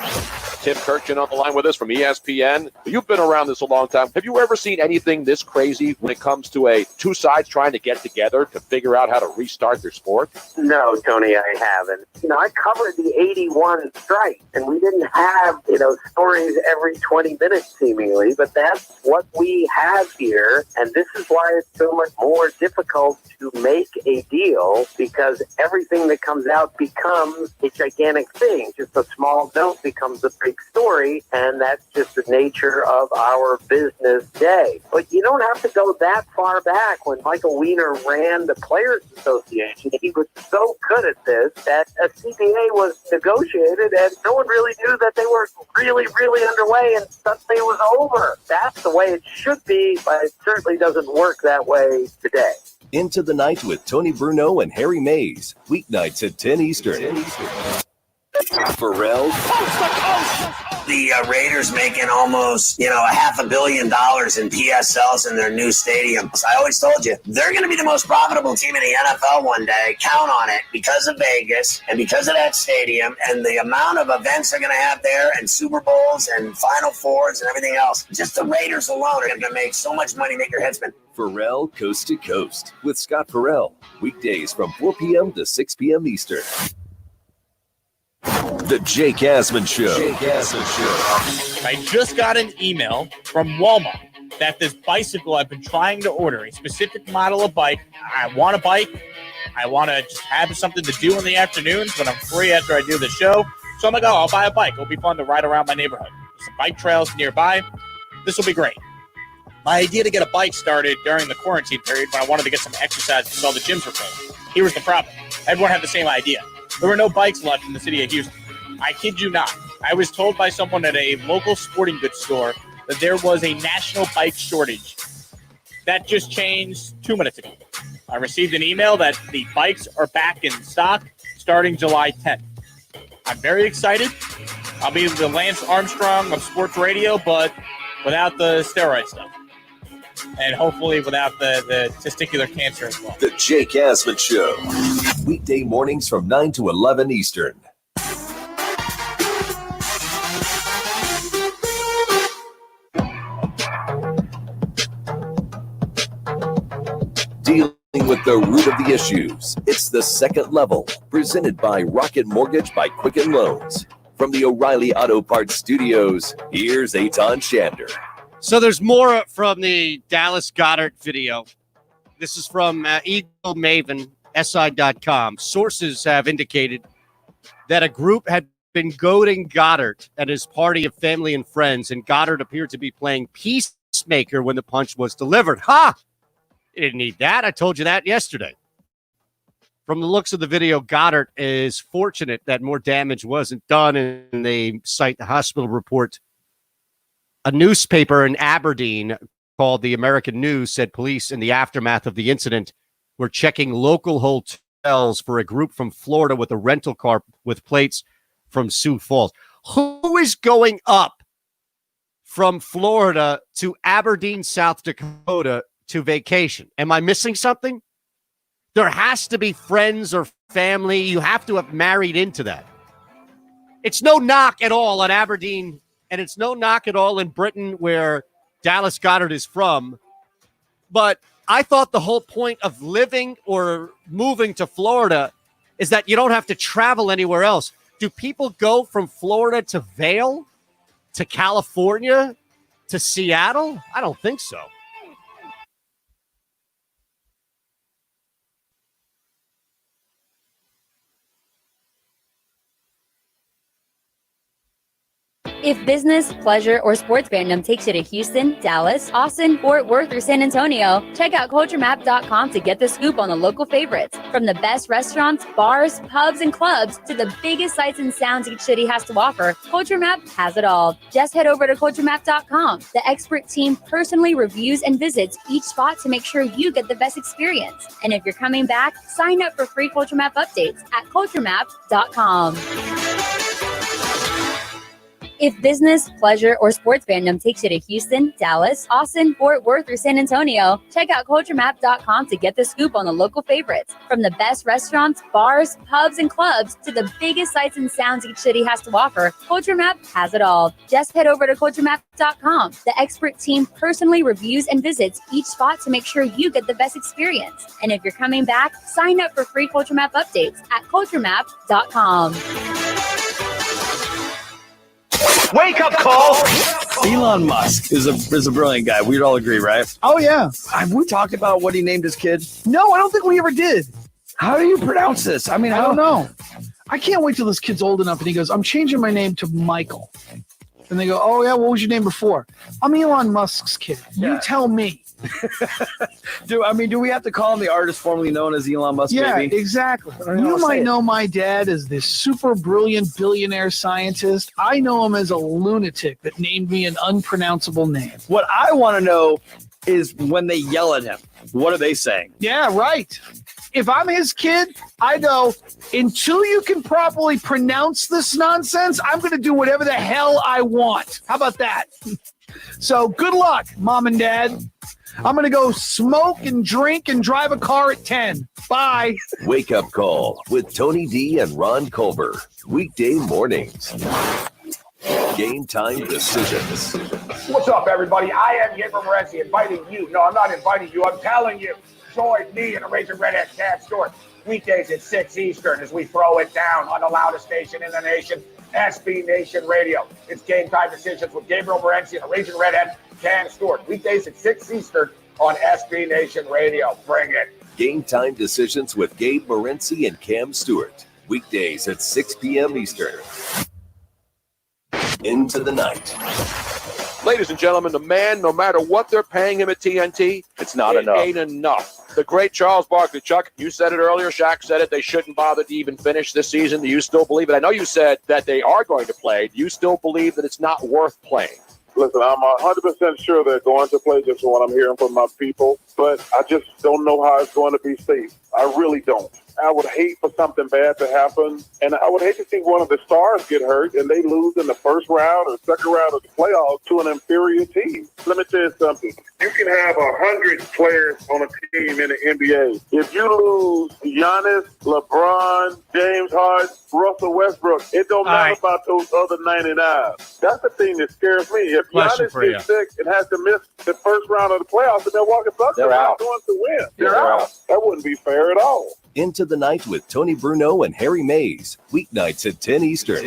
Tim Kirchin on the line with us from ESPN. You've been around this a long time. Have you ever seen anything this crazy when it comes to two sides trying to get together to figure out how to restart their sport? No, Tony, I haven't. I covered the 81 strike, and we didn't have, stories every 20 minutes seemingly, but that's what we have here, and this is why it's so much more difficult to make a deal, because everything that comes out becomes a gigantic thing. Just a small note becomes a big story, and that's just the nature of our business day. But you don't have to go that far back. When Michael Weiner ran the Players Association, he was so good at this that a CBA was negotiated, and no one really knew that they were really, really underway, and suddenly it was over. That's the way it should be, but it certainly doesn't work that way today. Into the Night with Tony Bruno and Harry Mays. Weeknights at 10 Eastern. Pharrell. The Raiders making almost, $500 million in PSLs in their new stadiums. I always told you, they're going to be the most profitable team in the NFL one day. Count on it, because of Vegas and because of that stadium and the amount of events they're going to have there, and Super Bowls and Final Fours and everything else. Just the Raiders alone are going to make so much money, make your head spin. Pharrell Coast to Coast with Scott Pharrell. Weekdays from 4 p.m. to 6 p.m. Eastern. The Jake Asman Show. I just got an email from Walmart that this bicycle I've been trying to order, a specific model of bike. I want a bike. I want to just have something to do in the afternoons when I'm free after I do the show. So I'm like, oh, I'll buy a bike. It'll be fun to ride around my neighborhood. There's some bike trails nearby. This will be great. My idea to get a bike started during the quarantine period when I wanted to get some exercise because all the gyms were closed. Here was the problem. Everyone had the same idea. There were no bikes left in the city of Houston. I kid you not. I was told by someone at a local sporting goods store that there was a national bike shortage. That just changed 2 minutes ago. I received an email that the bikes are back in stock starting July 10th. I'm very excited. I'll be the Lance Armstrong of sports radio, but without the steroid stuff. And hopefully without the testicular cancer as well. The Jake Asman Show. Weekday mornings from 9 to 11 Eastern. Dealing with the root of the issues. It's The Second Level, presented by Rocket Mortgage by Quicken Loans. From the O'Reilly Auto Parts Studios, here's Eitan Shander. So there's more from the Dallas Goedert video. This is from Eagle Maven, SI.com. Sources have indicated that a group had been goading Goedert and his party of family and friends, and Goedert appeared to be playing peacemaker when the punch was delivered. Ha! You didn't need that. I told you that yesterday. From the looks of the video, Goedert is fortunate that more damage wasn't done, and they cite the hospital report. A newspaper in Aberdeen called the American News said police in the aftermath of the incident were checking local hotels for a group from Florida with a rental car with plates from Sioux Falls. Who is going up from Florida to Aberdeen, South Dakota to vacation? Am I missing something? There has to be friends or family. You have to have married into that. It's no knock at all on Aberdeen, and it's no knock at all in Britain where Dallas Goedert is from. But I thought the whole point of living or moving to Florida is that you don't have to travel anywhere else. Do people go from Florida to Vail, to California, to Seattle? I don't think so. If business, pleasure, or sports fandom takes you to Houston, Dallas, Austin, Fort Worth, or San Antonio, check out CultureMap.com to get the scoop on the local favorites. From the best restaurants, bars, pubs, and clubs to the biggest sights and sounds each city has to offer, CultureMap has it all. Just head over to CultureMap.com. The expert team personally reviews and visits each spot to make sure you get the best experience. And if you're coming back, sign up for free CultureMap updates at CultureMap.com. If business, pleasure, or sports fandom takes you to Houston, Dallas, Austin, Fort Worth, or San Antonio, check out CultureMap.com to get the scoop on the local favorites. From the best restaurants, bars, pubs, and clubs to the biggest sights and sounds each city has to offer, CultureMap has it all. Just head over to CultureMap.com. The expert team personally reviews and visits each spot to make sure you get the best experience. And if you're coming back, sign up for free CultureMap updates at CultureMap.com. Wake up call. Elon Musk is a brilliant guy. We'd all agree, right? Oh, yeah. Have we talked about what he named his kid? No, I don't think we ever did. How do you pronounce this? I mean, I don't know. I can't wait till this kid's old enough and he goes, I'm changing my name to Michael. And they go, oh, yeah, what was your name before? I'm Elon Musk's kid. Yeah. You tell me. Do we have to call him the artist formerly known as Elon Musk? Yeah, maybe? exactly. You might know my dad as this super brilliant billionaire scientist. I know him as a lunatic that named me an unpronounceable name. What I want to know is when they yell at him, what are they saying? Yeah, right. If I'm his kid, I go, until you can properly pronounce this nonsense, I'm going to do whatever the hell I want. How about that? So good luck, Mom and Dad. I'm going to go smoke and drink and drive a car at 10. Bye. Wake Up Call with Tony D and Ron Culver. Weekday mornings. Game Time Decisions. What's up, everybody? I am Gabriel Morency inviting you. No, I'm not inviting you. I'm telling you. Join me and the Raging Redhead Cam Stewart weekdays at 6 Eastern as we throw it down on the loudest station in the nation, SB Nation Radio. It's Game Time Decisions with Gabriel Morency and the Raging Redhead Cam Stewart. Weekdays at 6 Eastern on SB Nation Radio. Bring it. Game Time Decisions with Gabe Morency and Cam Stewart. Weekdays at 6 p.m. Eastern. Into the night. Ladies and gentlemen, the man, no matter what they're paying him at TNT, it's not it enough. Ain't enough. The great Charles Barkley. Chuck, you said it earlier. Shaq said it. They shouldn't bother to even finish this season. Do you still believe it? I know you said that they are going to play. Do you still believe that it's not worth playing? Listen, I'm 100% sure they're going to play, just from what I'm hearing from my people, but I just don't know how it's going to be safe. I really don't. I would hate for something bad to happen, and I would hate to see one of the stars get hurt and they lose in the first round or second round of the playoffs to an inferior team. Let me tell you something. You can have 100 players on a team in the NBA. If you lose Giannis, LeBron, James Harden, Russell Westbrook, it don't matter about those other 99. That's the thing that scares me. If Giannis gets sick and has to miss the first round of the playoffs, the Milwaukee Bucks are not going to win. They're out. That wouldn't be fair at all. Into the Night with Tony Bruno and Harry Mays. Weeknights at 10 Eastern.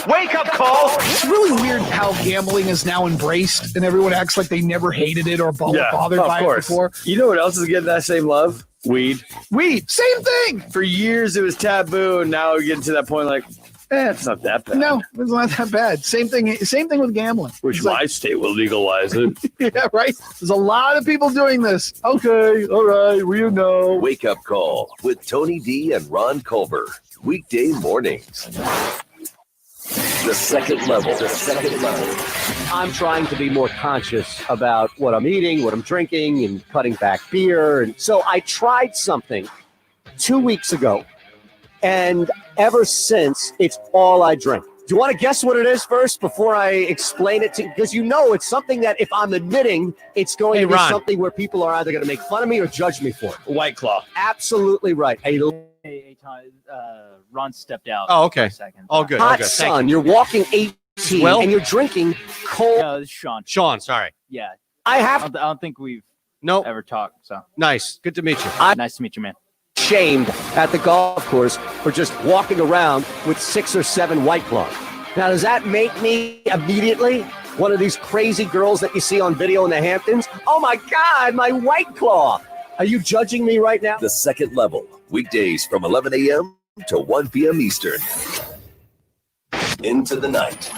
Wake up call! It's really weird how gambling is now embraced and everyone acts like they never hated it or bothered by it before. You know what else is getting that same love? Weed. Same thing! For years it was taboo, and now we're getting to that point like, it's not that bad. No, it's not that bad. Same thing with gambling. Which my state will legalize it. Yeah, right? There's a lot of people doing this. Okay, all right, Wake Up Call with Tony D and Ron Culver. Weekday mornings. The second level. I'm trying to be more conscious about what I'm eating, what I'm drinking, and cutting back beer. And so I tried something 2 weeks ago, and ever since, it's all I drink. Do you want to guess what it is first before I explain it to you? Because it's something that if I'm admitting, it's going to be something where people are either going to make fun of me or judge me for it. White Claw. Absolutely right. Ron stepped out. Oh, okay. For a second. Oh, good. Hot sun. You're walking 18 and you're drinking cold. No, it's Sean. Sean, sorry. Yeah. I don't think we've ever talked. So nice. Good to meet you. Nice to meet you, man. Shamed at the golf course for just walking around with 6 or 7 White Claws. Now, does that make me immediately one of these crazy girls that you see on video in the Hamptons? Oh my God, my White Claw. Are you judging me right now? The second level. Weekdays from 11 a.m. to 1 p.m. Eastern. Into the night.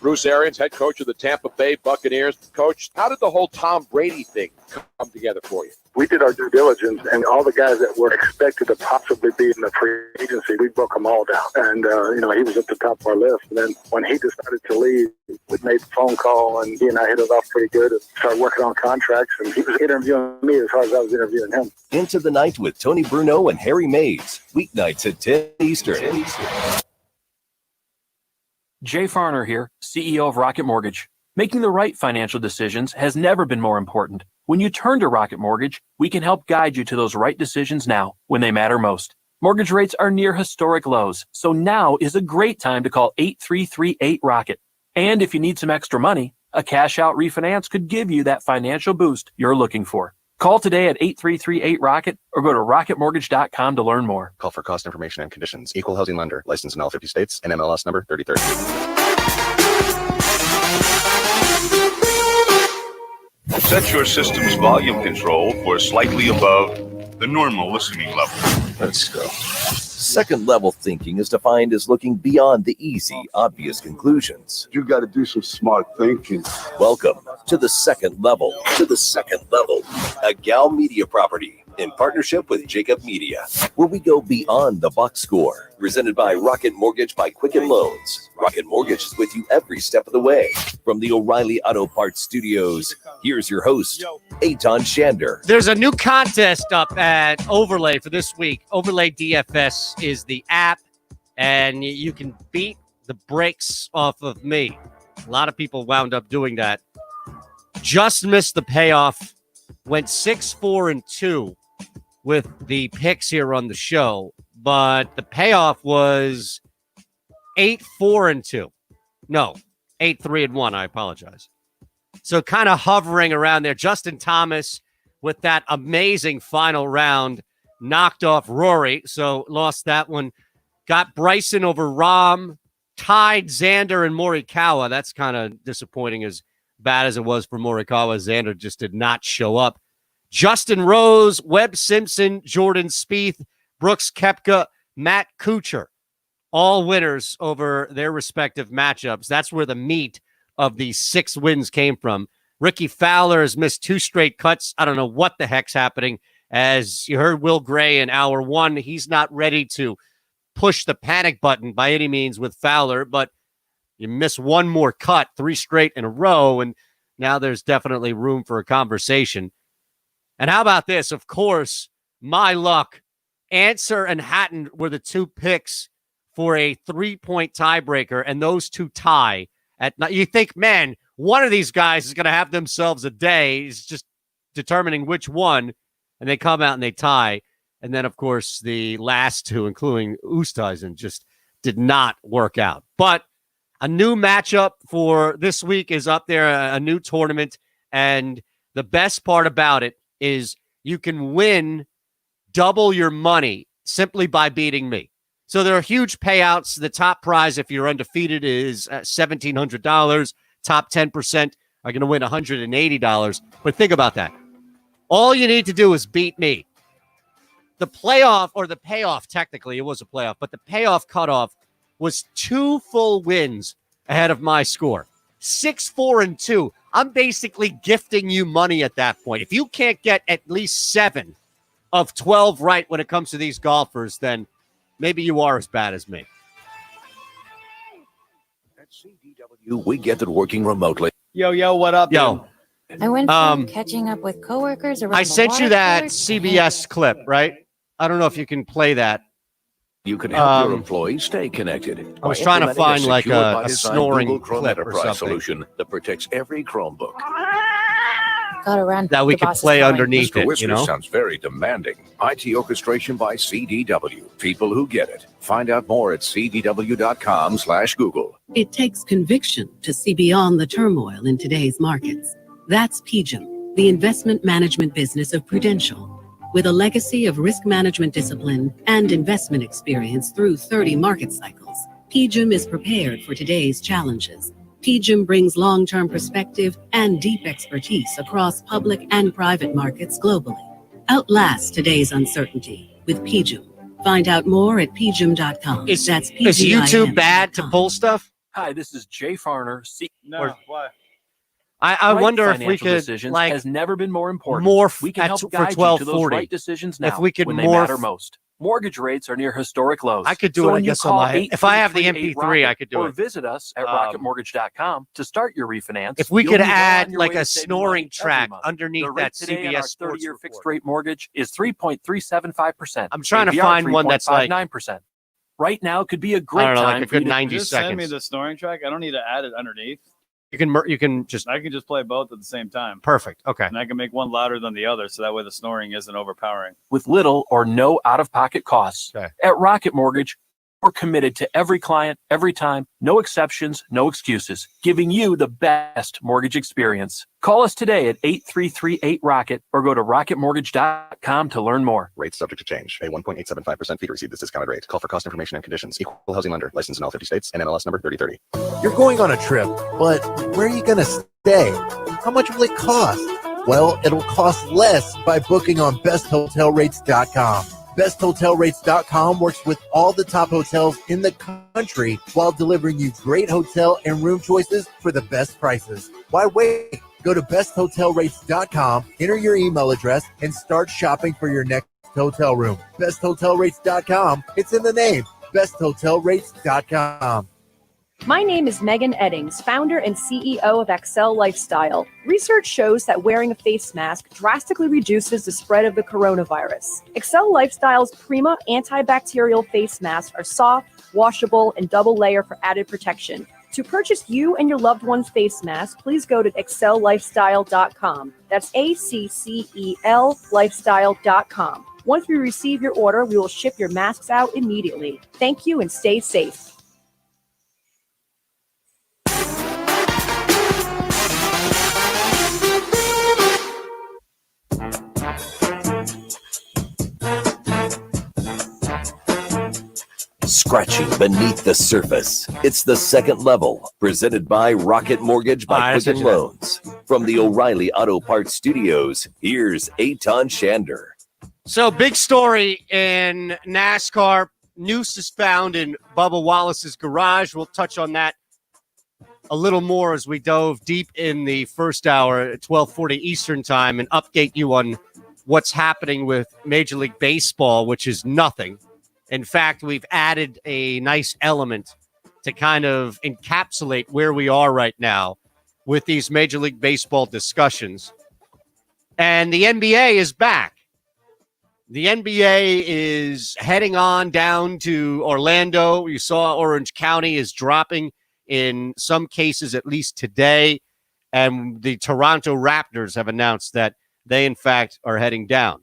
Bruce Arians, head coach of the Tampa Bay Buccaneers. Coach, how did the whole Tom Brady thing come together for you? We did our due diligence, and all the guys that were expected to possibly be in the free agency, we broke them all down. And, he was at the top of our list. And then when he decided to leave, we made the phone call, and he and I hit it off pretty good and started working on contracts. And he was interviewing me as hard as I was interviewing him. Into the Night with Tony Bruno and Harry Mays. Weeknights at 10 Eastern. Jay Farner here, CEO of Rocket Mortgage. Making the right financial decisions has never been more important. When you turn to Rocket Mortgage, we can help guide you to those right decisions now, when they matter most. Mortgage rates are near historic lows, so now is a great time to call 8338-ROCKET. And if you need some extra money, a cash-out refinance could give you that financial boost you're looking for. Call today at 8338-ROCKET or go to rocketmortgage.com to learn more. Call for cost information and conditions. Equal housing lender. Licensed in all 50 states. NMLS number 3030. Set your system's volume control for slightly above the normal listening level. Let's go. Second level thinking is defined as looking beyond the easy, obvious conclusions. You got to do some smart thinking. Welcome to the second level. A Gal Media property in partnership with Jacob Media, where we go beyond the box score. Presented by Rocket Mortgage by Quicken Loans. Rocket Mortgage is with you every step of the way. From the O'Reilly Auto Parts Studios, here's your host, Eitan Shander. There's a new contest up at Overlay for this week. Overlay DFS is the app, and you can beat the brakes off of me. A lot of people wound up doing that. Just missed the payoff. Went 6-4-2 with the picks here on the show, but the payoff was 8-4-2. No, 8-3-1. I apologize. So kind of hovering around there. Justin Thomas with that amazing final round knocked off Rory, so lost that one. Got Bryson over Rahm, tied Xander and Morikawa. That's kind of disappointing, as bad as it was for Morikawa. Xander just did not show up. Justin Rose, Webb Simpson, Jordan Spieth, Brooks Koepka, Matt Kuchar. all winners over their respective matchups. That's where the meat of the 6 wins came from. Ricky Fowler has missed 2 straight cuts. I don't know what the heck's happening. As you heard Will Gray in hour 1, he's not ready to push the panic button by any means with Fowler, but you miss one more cut, 3 straight in a row, and now there's definitely room for a conversation. And how about this? Of course, my luck. Answer and Hatton were the 2 picks for a 3-point tiebreaker, and those 2 tie. You think, man, one of these guys is going to have themselves a day. It's just determining which one, and they come out and they tie. And then, of course, the last 2, including Oosthuizen, just did not work out. But a new matchup for this week is up there, a new tournament. And the best part about it is you can win double your money simply by beating me. So there are huge payouts. The top prize, if you're undefeated, is $1,700. Top 10% are going to win $180. But think about that. All you need to do is beat me. The playoff, or the payoff, technically, it was a playoff, but the payoff cutoff was 2 full wins ahead of my score. 6-4-2. I'm basically gifting you money at that point. If you can't get at least 7 of 12 right when it comes to these golfers, then maybe you are as bad as me. At CDW, we get that working remotely. Yo, what up? Yo. I went from catching up with coworkers around I the sent you water that course CBS clip, right? I don't know if you can play that. You can help your employees stay connected. I was trying to find like secure a by design snoring Google Chrome clip or Enterprise something solution that protects every Chromebook. got around that we the could boss's play line. underneath Mr. it, Whiskers you know? sounds very demanding. IT orchestration by CDW. People who get it. Find out more at cdw.com/Google. It takes conviction to see beyond the turmoil in today's markets. That's PGIM, the investment management business of Prudential. With a legacy of risk management discipline and investment experience through 30 market cycles, PGIM is prepared for today's challenges. PGIM brings long-term perspective and deep expertise across public and private markets globally. Outlast today's uncertainty with PGIM. Find out more at pgim.com. Is YouTube bad to pull stuff? Hi, this is Jay Farner. No, why? I wonder if we could, decisions like, has never been more important. morph We can at help for guide you to those 1240. right decisions now If we could when morph, they matter most. Mortgage rates are near historic lows. I could do So it, I when you guess, on call my. If I have the 833-8 MP3, I Rocket could do or it. visit us at rocketmortgage.com to start your refinance. If we you'll could be well on add your like way to a saving snoring money every track month. underneath The rate that today on CBS our Sports 30-year report. fixed rate mortgage is 3.375%. I'm trying to APR find one that's like 3.59%. Right now could be a great I don't know, like time a for you good to 90 Just send me seconds. the snoring track. I don't need to add it underneath. You can just I can just play both at the same time. perfect. Okay. And I can make one louder than the other, so that way the snoring isn't overpowering. with little or no out-of-pocket costs. Okay. At Rocket Mortgage, we're committed to every client, every time, no exceptions, no excuses, giving you the best mortgage experience. Call us today at 833-8-ROCKET or go to rocketmortgage.com to learn more. Rates subject to change. Pay 1.875% fee to receive this discounted rate. Call for cost information and conditions. Equal housing lender. Licensed in all 50 states. NMLS number 3030. You're going on a trip, but where are you going to stay? How much will it cost? Well, it'll cost less by booking on besthotelrates.com. BestHotelRates.com works with all the top hotels in the country while delivering you great hotel and room choices for the best prices. Why wait? Go to besthotelrates.com, enter your email address, and start shopping for your next hotel room. BestHotelRates.com. It's in the name. BestHotelRates.com. My name is Megan Eddings, founder and CEO of Excel Lifestyle. Research shows that wearing a face mask drastically reduces the spread of the coronavirus. Excel Lifestyle's Prima antibacterial face masks are soft, washable, and double layer for added protection. To purchase you and your loved one's face mask, please go to excellifestyle.com. That's ACCEL lifestyle.com. Once we receive your order, we will ship your masks out immediately. Thank you and stay safe. Scratching beneath the surface. It's the second level, presented by Rocket Mortgage by Quicken Loans. From the O'Reilly Auto Parts Studios, here's Eitan Shander. So big story in NASCAR. noose is found in Bubba Wallace's garage. We'll touch on that a little more as we dove deep in the first hour at 12:40 Eastern time and update you on what's happening with Major League Baseball, which is nothing. In fact, we've added a nice element to kind of encapsulate where we are right now with these Major League Baseball discussions. And the NBA is back. The NBA is heading on down to Orlando. You saw Orange County is dropping in some cases, at least today. And the Toronto Raptors have announced that they, in fact, are heading down.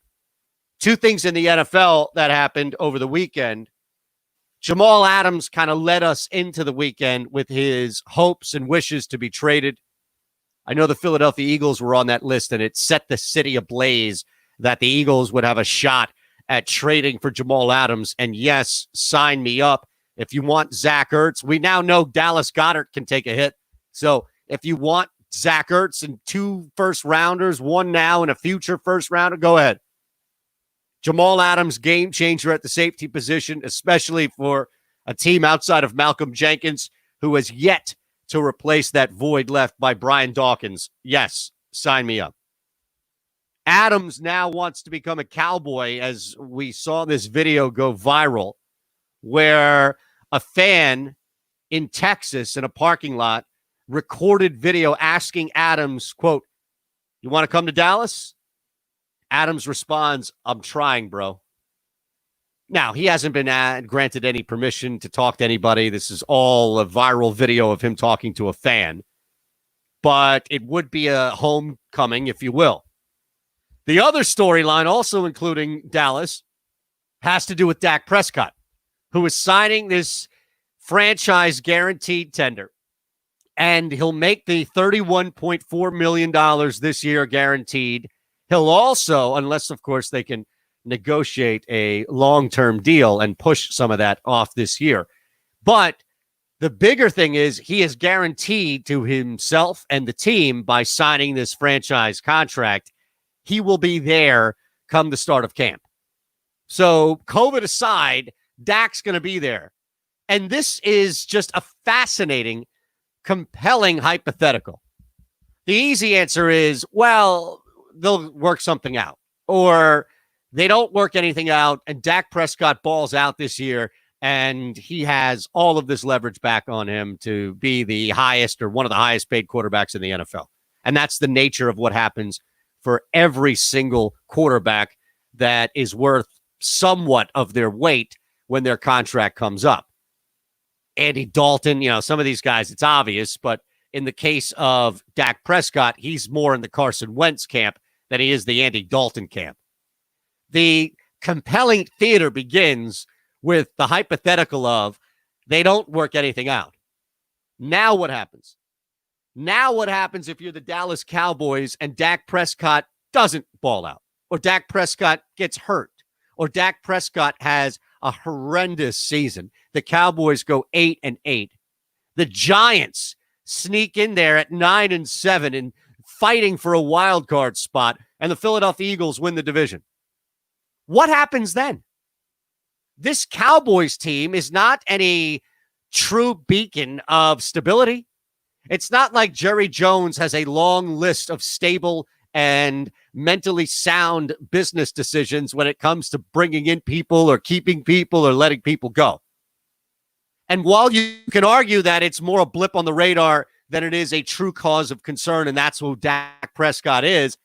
Two things in the NFL that happened over the weekend. Jamal Adams kind of led us into the weekend with his hopes and wishes to be traded. I know the Philadelphia Eagles were on that list, and it set the city ablaze that the Eagles would have a shot at trading for Jamal Adams. And yes, sign me up. If you want Zach Ertz, we now know Dallas Goedert can take a hit. So if you want Zach Ertz and 2 first-rounders, one now and a future first-rounder, go ahead. Jamal Adams, game changer at the safety position, especially for a team outside of Malcolm Jenkins, who has yet to replace that void left by Brian Dawkins. Yes, sign me up. Adams now wants to become a Cowboy, as we saw this video go viral, where a fan in Texas in a parking lot recorded video asking Adams, quote, "You want to come to Dallas?" Adams responds, "I'm trying, bro." Now, he hasn't been granted any permission to talk to anybody. This is all a viral video of him talking to a fan. But it would be a homecoming, if you will. The other storyline, also including Dallas, has to do with Dak Prescott, who is signing this franchise guaranteed tender. And he'll make the $31.4 million this year guaranteed. He'll also, unless, of course, they can negotiate a long-term deal and push some of that off this year. But the bigger thing is he is guaranteed to himself and the team by signing this franchise contract. He will be there come the start of camp. So COVID aside, Dak's going to be there. And this is just a fascinating, compelling hypothetical. The easy answer is, well, they'll work something out. Or they don't work anything out, and Dak Prescott balls out this year, and he has all of this leverage back on him to be the highest or one of the highest paid quarterbacks in the NFL. And that's the nature of what happens for every single quarterback that is worth somewhat of their weight when their contract comes up. Andy Dalton, some of these guys, it's obvious, but in the case of Dak Prescott, he's more in the Carson Wentz camp than he is the Andy Dalton camp. The compelling theater begins with the hypothetical of they don't work anything out. Now what happens? Now what happens if you're the Dallas Cowboys and Dak Prescott doesn't ball out, or Dak Prescott gets hurt, or Dak Prescott has a horrendous season? The Cowboys go 8-8. The Giants sneak in there at 9-7 and fighting for a wild card spot, and the Philadelphia Eagles win the division. What happens then? This Cowboys team is not any true beacon of stability. It's not like Jerry Jones has a long list of stable and mentally sound business decisions when it comes to bringing in people or keeping people or letting people go. And while you can argue that it's more a blip on the radar than it is a true cause of concern, and that's who Dak Prescott is,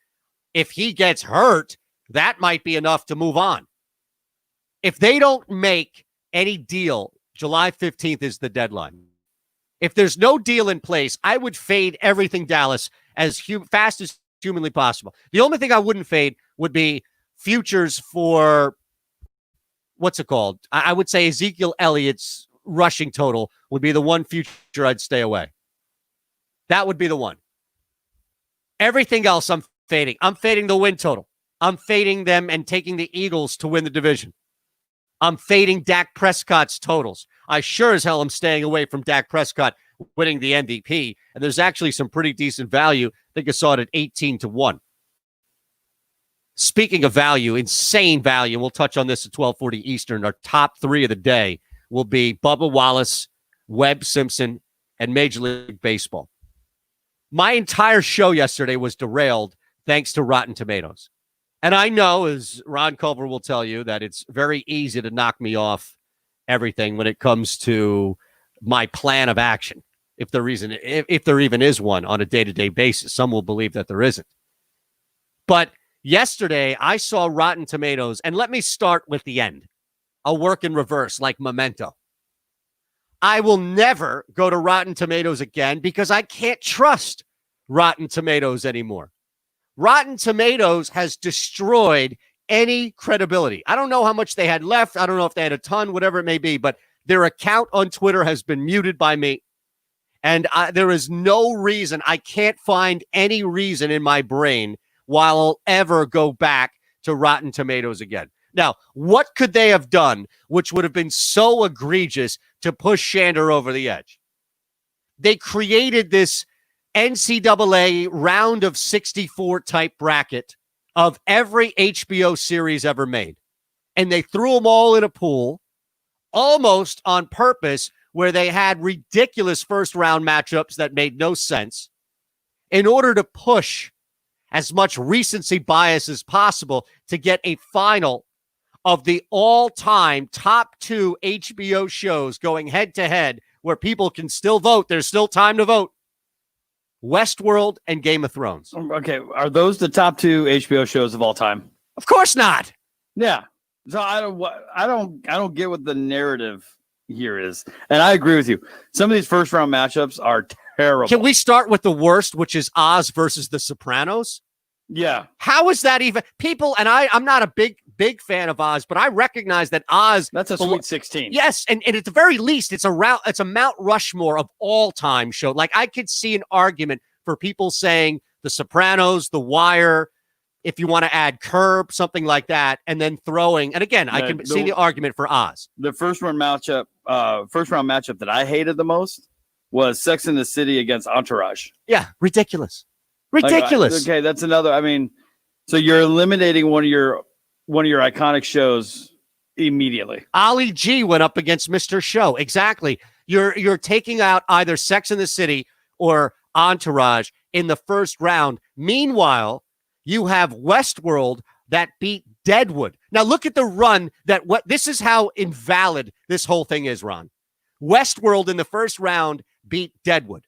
if he gets hurt, that might be enough to move on. If they don't make any deal, July 15th is the deadline. If there's no deal in place, I would fade everything Dallas as fast as humanly possible. The only thing I wouldn't fade would be futures for, what's it called? I would say Ezekiel Elliott's rushing total would be the one future I'd stay away. That would be the one. Everything else I'm fading. I'm fading the win total. I'm fading them and taking the Eagles to win the division. I'm fading Dak Prescott's totals. I sure as hell am staying away from Dak Prescott winning the MVP. And there's actually some pretty decent value. I think I saw it at 18-1. speaking of value, insane value, and we'll touch on this at 12:40 Eastern. Our top 3 of the day will be Bubba Wallace, Webb Simpson, and Major League Baseball. My entire show yesterday was derailed thanks to Rotten Tomatoes. And I know, as Ron Culver will tell you, that it's very easy to knock me off everything when it comes to my plan of action, if there even is one on a day-to-day basis. Some will believe that there isn't. But yesterday, I saw Rotten Tomatoes, and let me start with the end. I'll work in reverse like Memento. I will never go to Rotten Tomatoes again because I can't trust Rotten Tomatoes anymore. Rotten Tomatoes has destroyed any credibility. I don't know how much they had left. I don't know if they had a ton, whatever it may be, but their account on Twitter has been muted by me. And there is no reason, I can't find any reason in my brain why I'll ever go back to Rotten Tomatoes again. Now, what could they have done which would have been so egregious to push Shander over the edge? They created this NCAA round of 64 type bracket of every HBO series ever made. And they threw them all in a pool almost on purpose, where they had ridiculous first round matchups that made no sense in order to push as much recency bias as possible to get a final of the all-time top 2 HBO shows going head-to-head where people can still vote. There's still time to vote. Westworld and Game of Thrones. Okay, are those the top 2 HBO shows of all time? Of course not. Yeah. So I don't get what the narrative here is. And I agree with you. Some of these first round matchups are terrible. Can we start with the worst, which is Oz versus The Sopranos? Yeah. How is that even people? And I'm not a big fan of Oz, but I recognize that Oz. That's a Sweet 16. Yes. And at the very least, it's a Mount Rushmore of all time show. Like, I could see an argument for people saying The Sopranos, The Wire, if you want to add Curb, something like that, and then throwing. And again, I can see the argument for Oz. The first round matchup that I hated the most was Sex and the City against Entourage. Yeah, ridiculous. Ridiculous. Okay, that's another. I mean, so you're eliminating one of your iconic shows immediately. Ali G went up against Mr. Show. Exactly. You're taking out either Sex and the City or Entourage in the first round. Meanwhile, you have Westworld that beat Deadwood. Now look at the run this is how invalid this whole thing is, Ron. Westworld in the first round beat Deadwood.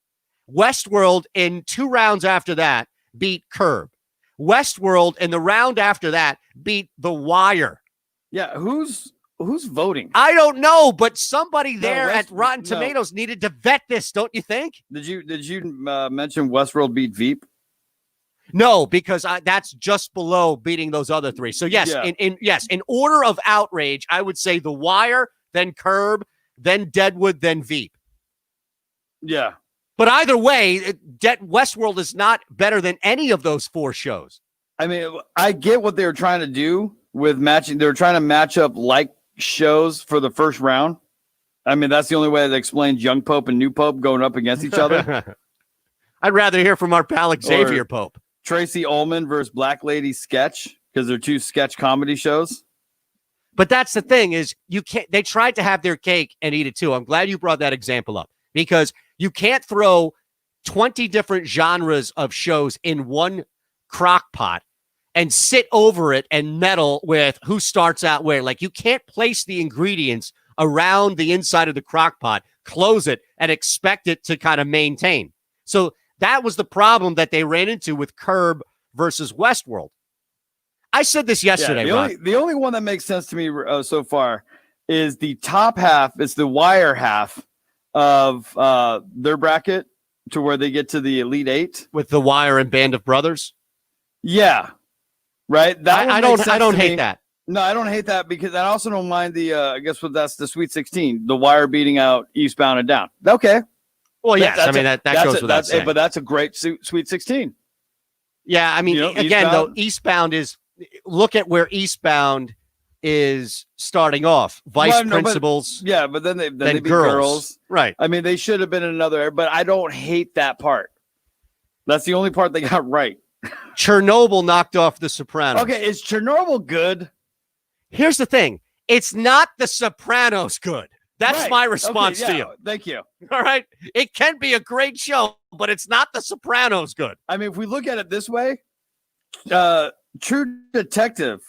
Westworld in 2 rounds after that beat Curb. Westworld in the round after that beat The Wire. Yeah, who's voting? I don't know, but somebody there at Rotten Tomatoes needed to vet this, don't you think? Did you mention Westworld beat Veep? No, because that's just below beating those other 3. So yes, yeah. In order of outrage, I would say The Wire, then Curb, then Deadwood, then Veep. Yeah. But either way, Westworld is not better than any of those 4 shows. I mean, I get what they were trying to do with matching. They were trying to match up like shows for the first round. I mean, that's the only way that explains Young Pope and New Pope going up against each other. I'd rather hear from our pal Xavier Pope. Tracy Ullman versus Black Lady Sketch, because they're 2 sketch comedy shows. But that's the thing is they tried to have their cake and eat it too. I'm glad you brought that example up, because you can't throw 20 different genres of shows in one crock pot and sit over it and meddle with who starts out where. Like, you can't place the ingredients around the inside of the crock pot, close it, and expect it to kind of maintain. So that was the problem that they ran into with Curb versus Westworld. I said this yesterday. The only one that makes sense to me so far is the top half. It's the Wire half of their bracket to where they get to the Elite 8 with The Wire and Band of Brothers. Yeah, right. I don't hate that. No, I don't hate that, because I also don't mind the. I guess that's the Sweet 16. The Wire beating out Eastbound and Down. Okay. Well, yes. That goes without saying. But that's a great Sweet 16. Yeah, I mean, again, though, Eastbound is. Look at where Eastbound is starting off. Vice principals. But then they beat girls. Right. I mean, they should have been in another area, but I don't hate that part. That's the only part they got right. Chernobyl knocked off The Sopranos. Okay, is Chernobyl good? Here's the thing. It's not The Sopranos good. That's Right. my response Okay, to yeah, you. Thank you. All right. It can be a great show, but it's not The Sopranos good. I mean, if we look at it this way, True Detective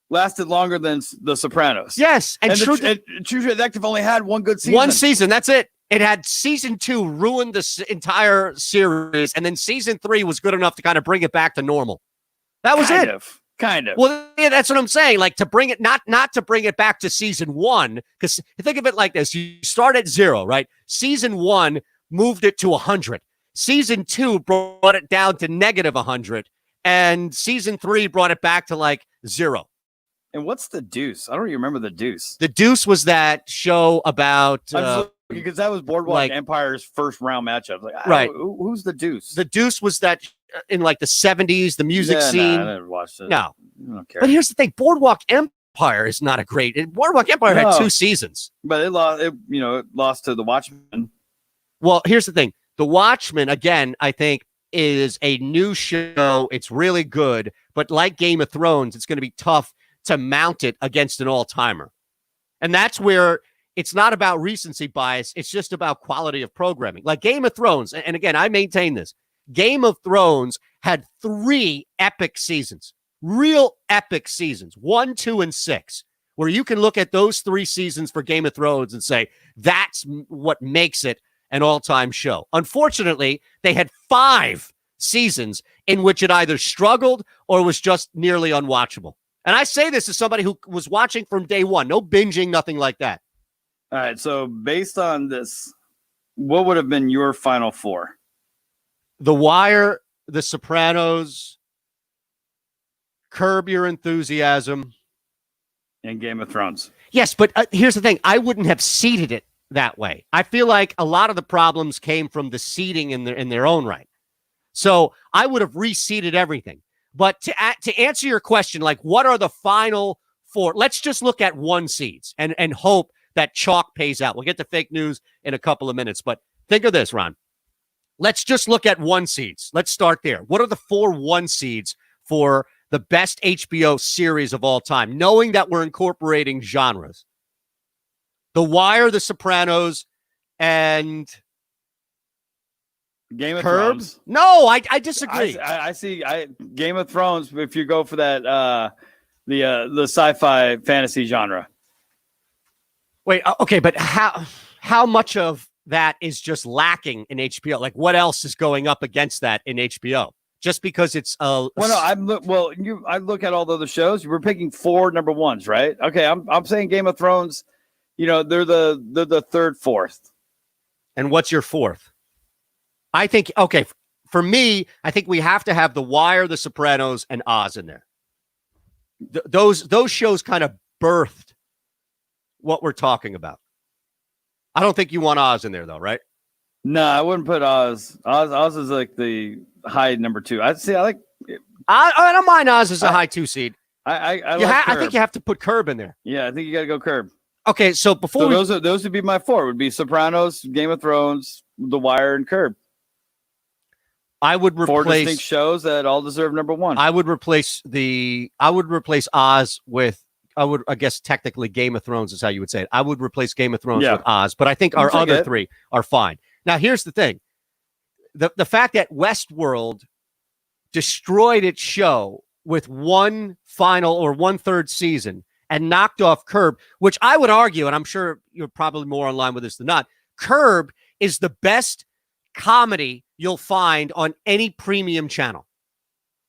lasted longer than The Sopranos. Yes. And True True Detective only had one good season. One season. That's it. It had season 2 ruined the entire series, and then season 3 was good enough to kind of bring it back to normal. That was it. Kind of. Well, yeah, that's what I'm saying. Like to bring it, not to bring it back to season 1, because think of it like this: you start at 0, right? Season 1 moved it to 100. Season 2 brought it down to negative 100, and season 3 brought it back to like 0. And what's The Deuce? I don't even remember The Deuce. The Deuce was that show about because that was Boardwalk Empire's first round matchup. Like, Right. Who's The Deuce? The Deuce was that in like the 70s, the music scene. I never watched it. No. I don't care. But here's the thing: Boardwalk Empire is not a great. Boardwalk Empire had No. 2 seasons. But it lost. It lost to The Watchmen. Well, here's the thing: The Watchmen, again, I think is a new show. It's really good, but like Game of Thrones, it's going to be tough to mount it against an all-timer. And that's where it's not about recency bias. It's just about quality of programming. Like Game of Thrones, and again, I maintain this. Game of Thrones had 3 epic seasons, real epic seasons, 1, 2, and 6, where you can look at those 3 seasons for Game of Thrones and say, that's what makes it an all-time show. Unfortunately, they had 5 seasons in which it either struggled or was just nearly unwatchable. And I say this as somebody who was watching from day one, no binging, nothing like that. All right. So based on this, what would have been your final 4? The Wire, The Sopranos, Curb Your Enthusiasm, and Game of Thrones. Yes, but here's the thing. I wouldn't have seeded it that way. I feel like a lot of the problems came from the seeding in their own right. So I would have reseeded everything. But to answer your question, like what are the final 4? Let's just look at 1 seeds and hope that chalk pays out. We'll get to fake news in a couple of minutes. But think of this, Ron. Let's just look at 1 seeds. Let's start there. What are the 4 1 seeds for the best HBO series of all time, knowing that we're incorporating genres? The Wire, The Sopranos, and Game of Curb? Thrones. No, I disagree. I see. Game of Thrones. If you go for that, the sci-fi fantasy genre. Wait, okay, but how much of that is just lacking in HBO? Like, what else is going up against that in HBO? Just because it's I look at all the other shows. You were picking 4 number 1s, right? Okay, I'm saying Game of Thrones. They're the 3rd, 4th. And what's your 4th? I think for me, I think we have to have The Wire, The Sopranos, and Oz in there. Those shows kind of birthed what we're talking about. I don't think you want Oz in there, though, right? No, I wouldn't put Oz. Oz is like the high number 2. I like. I don't mind Oz as a high 2 seed. I think you have to put Curb in there. Yeah, I think you got to go Curb. Okay, so those would be my 4. Would be Sopranos, Game of Thrones, The Wire, and Curb. I would replace 4 distinct shows that all deserve number 1. I would replace Oz with. I guess technically Game of Thrones is how you would say it. I would replace Game of Thrones with Oz, but I think our other 3 are fine. Now, here's the thing. The fact that Westworld destroyed its show with 1 final or 1/3 season and knocked off Curb, which I would argue, and I'm sure you're probably more in line with this than not, Curb is the best comedy you'll find on any premium channel.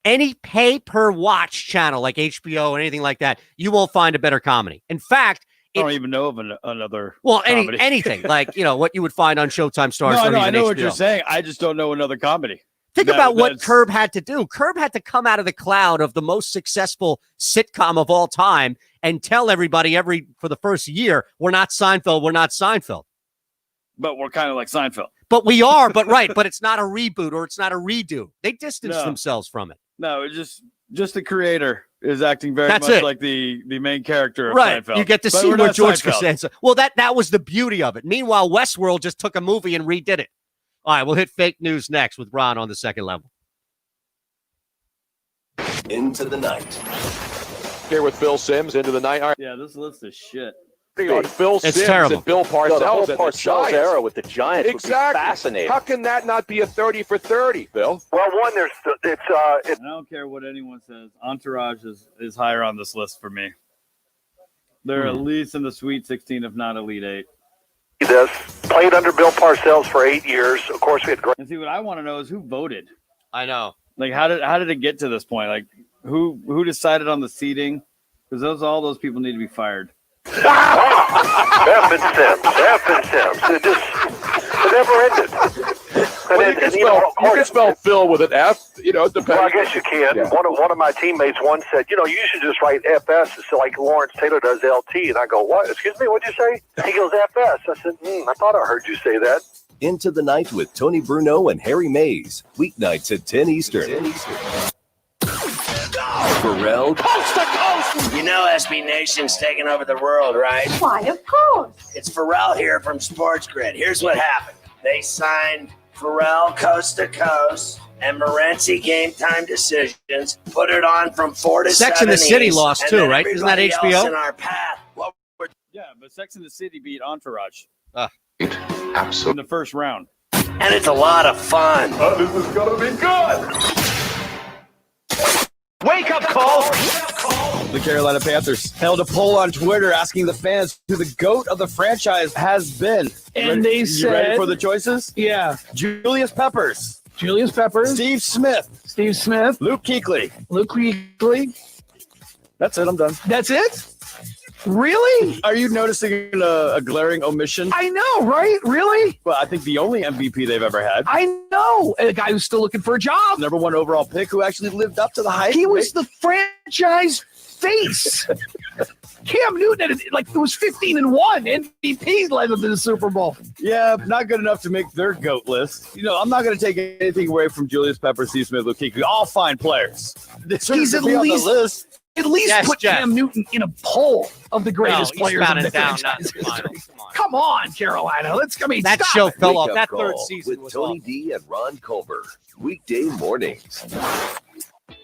Any pay-per-watch channel like HBO or anything like that, you won't find a better comedy. In fact, I don't even know of another. Well, comedy. anything like what you would find on Showtime, Stars. No, or I know HBO. what you're saying. I just don't know another comedy. Think about what Curb had to do. Curb had to come out of the cloud of the most successful sitcom of all time and tell everybody for the first year, we're not Seinfeld, we're not Seinfeld. But we're kind of like Seinfeld. But we are, but it's not a reboot or it's not a redo. They distanced themselves from it. No, it's just the creator is acting very That's much it. like the main character of Right. Seinfeld. You get to But see we're what not George Seinfeld. Costanza. Well, that was the beauty of it. Meanwhile, Westworld just took a movie and redid it. All right, we'll hit fake news next with Ron on the second level. Into the Night. Here with Phil Simms, Into the Night. All right. Yeah, this list is shit. On Phil It's Simms terrible. and Bill Parcells. The whole and the Parcells Giants. era with the Giants would be Exactly. fascinating. How can that not be a 30 for 30, Phil? Well, one, it's I don't care what anyone says. Entourage is higher on this list for me. They're at least in the Sweet 16, if not Elite 8. this. Played under Bill Parcells for 8 years. Of course, we had great. And see, what I want to know is who voted. I know. Like, how did it get to this point? Like, who decided on the seating? Because all those people need to be fired. F and Sims. It never ended. Well, you can spell Phil with an F, depending. Well, I guess you can. Yeah. One of my teammates once said, you should just write FS, so like Lawrence Taylor does LT. And I go, what? Excuse me, what'd you say? He goes, FS. I said, I thought I heard you say that. Into the Night with Tony Bruno and Harry Mays. Weeknights at 10 Eastern. Pharrell. Coast to coast! You know SB Nation's taking over the world, right? Why, of course. It's Pharrell here from Sports Grid. Here's what happened. They signed Pharrell Coast to Coast and Morency Game Time Decisions, put it on from 4 to 7 Sex and the City East, lost and too, then right? Isn't that everybody else HBO? in our path. Yeah, but Sex and the City beat Entourage. Absolutely. In the first round. And it's a lot of fun. This is going to be good. Wake up call. The Carolina Panthers held a poll on Twitter asking the fans who the GOAT of the franchise has been. And they You ready said- for the choices? Yeah. Julius Peppers. Julius Peppers. Steve Smith. Steve Smith. Luke Kuechly. Luke Kuechly. That's it. I'm done. That's it? Really? Are you noticing a glaring omission? I know, right? Really? Well, I think the only MVP they've ever had. I know. A guy who's still looking for a job. Number 1 overall pick who actually lived up to the hype. He was the franchise face. Cam Newton, it was 15-1. MVP led them to the Super Bowl. Yeah, not good enough to make their GOAT list. I'm not going to take anything away from Julius Peppers, Steve Smith, Luke Kuechly. All fine players. He's at least put Jeff. Cam Newton in a poll of the greatest he's players in bound the it down, franchise not history. Come on, Carolina. That stop show it. fell Wake off. Up That Call third season with was Tony off. D and Ron Culver. Weekday mornings.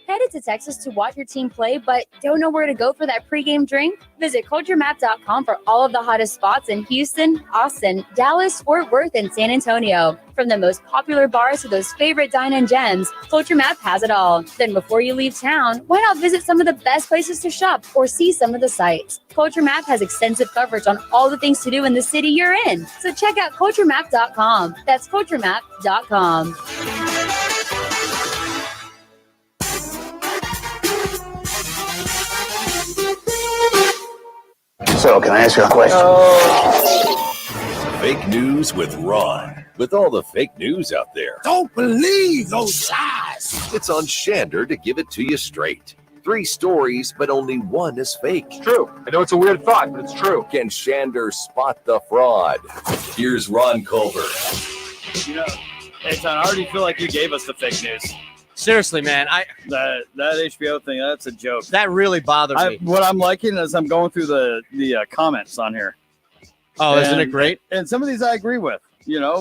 Headed to Texas to watch your team play, but don't know where to go for that pregame drink? Visit CultureMap.com for all of the hottest spots in Houston, Austin, Dallas, Fort Worth, and San Antonio. From the most popular bars to those favorite dine-in gems, Culture Map has it all. Then before you leave town, why not visit some of the best places to shop or see some of the sights? Culture Map has extensive coverage on all the things to do in the city you're in. So check out CultureMap.com. That's CultureMap.com. So, can I ask you a question? Fake news with Ron. With all the fake news out there, Don't believe those lies. it's on Shander to give it to you straight. 3 stories, but only one is fake. True. I know it's a weird thought, but it's true. Can Shander spot the fraud? Here's Ron Culver. Hey, Ton, I already feel like you gave us the fake news. Seriously, man, That HBO thing, that's a joke. that really bothers me. What I'm liking is I'm going through the comments on here. Oh, isn't it great? And some of these I agree with.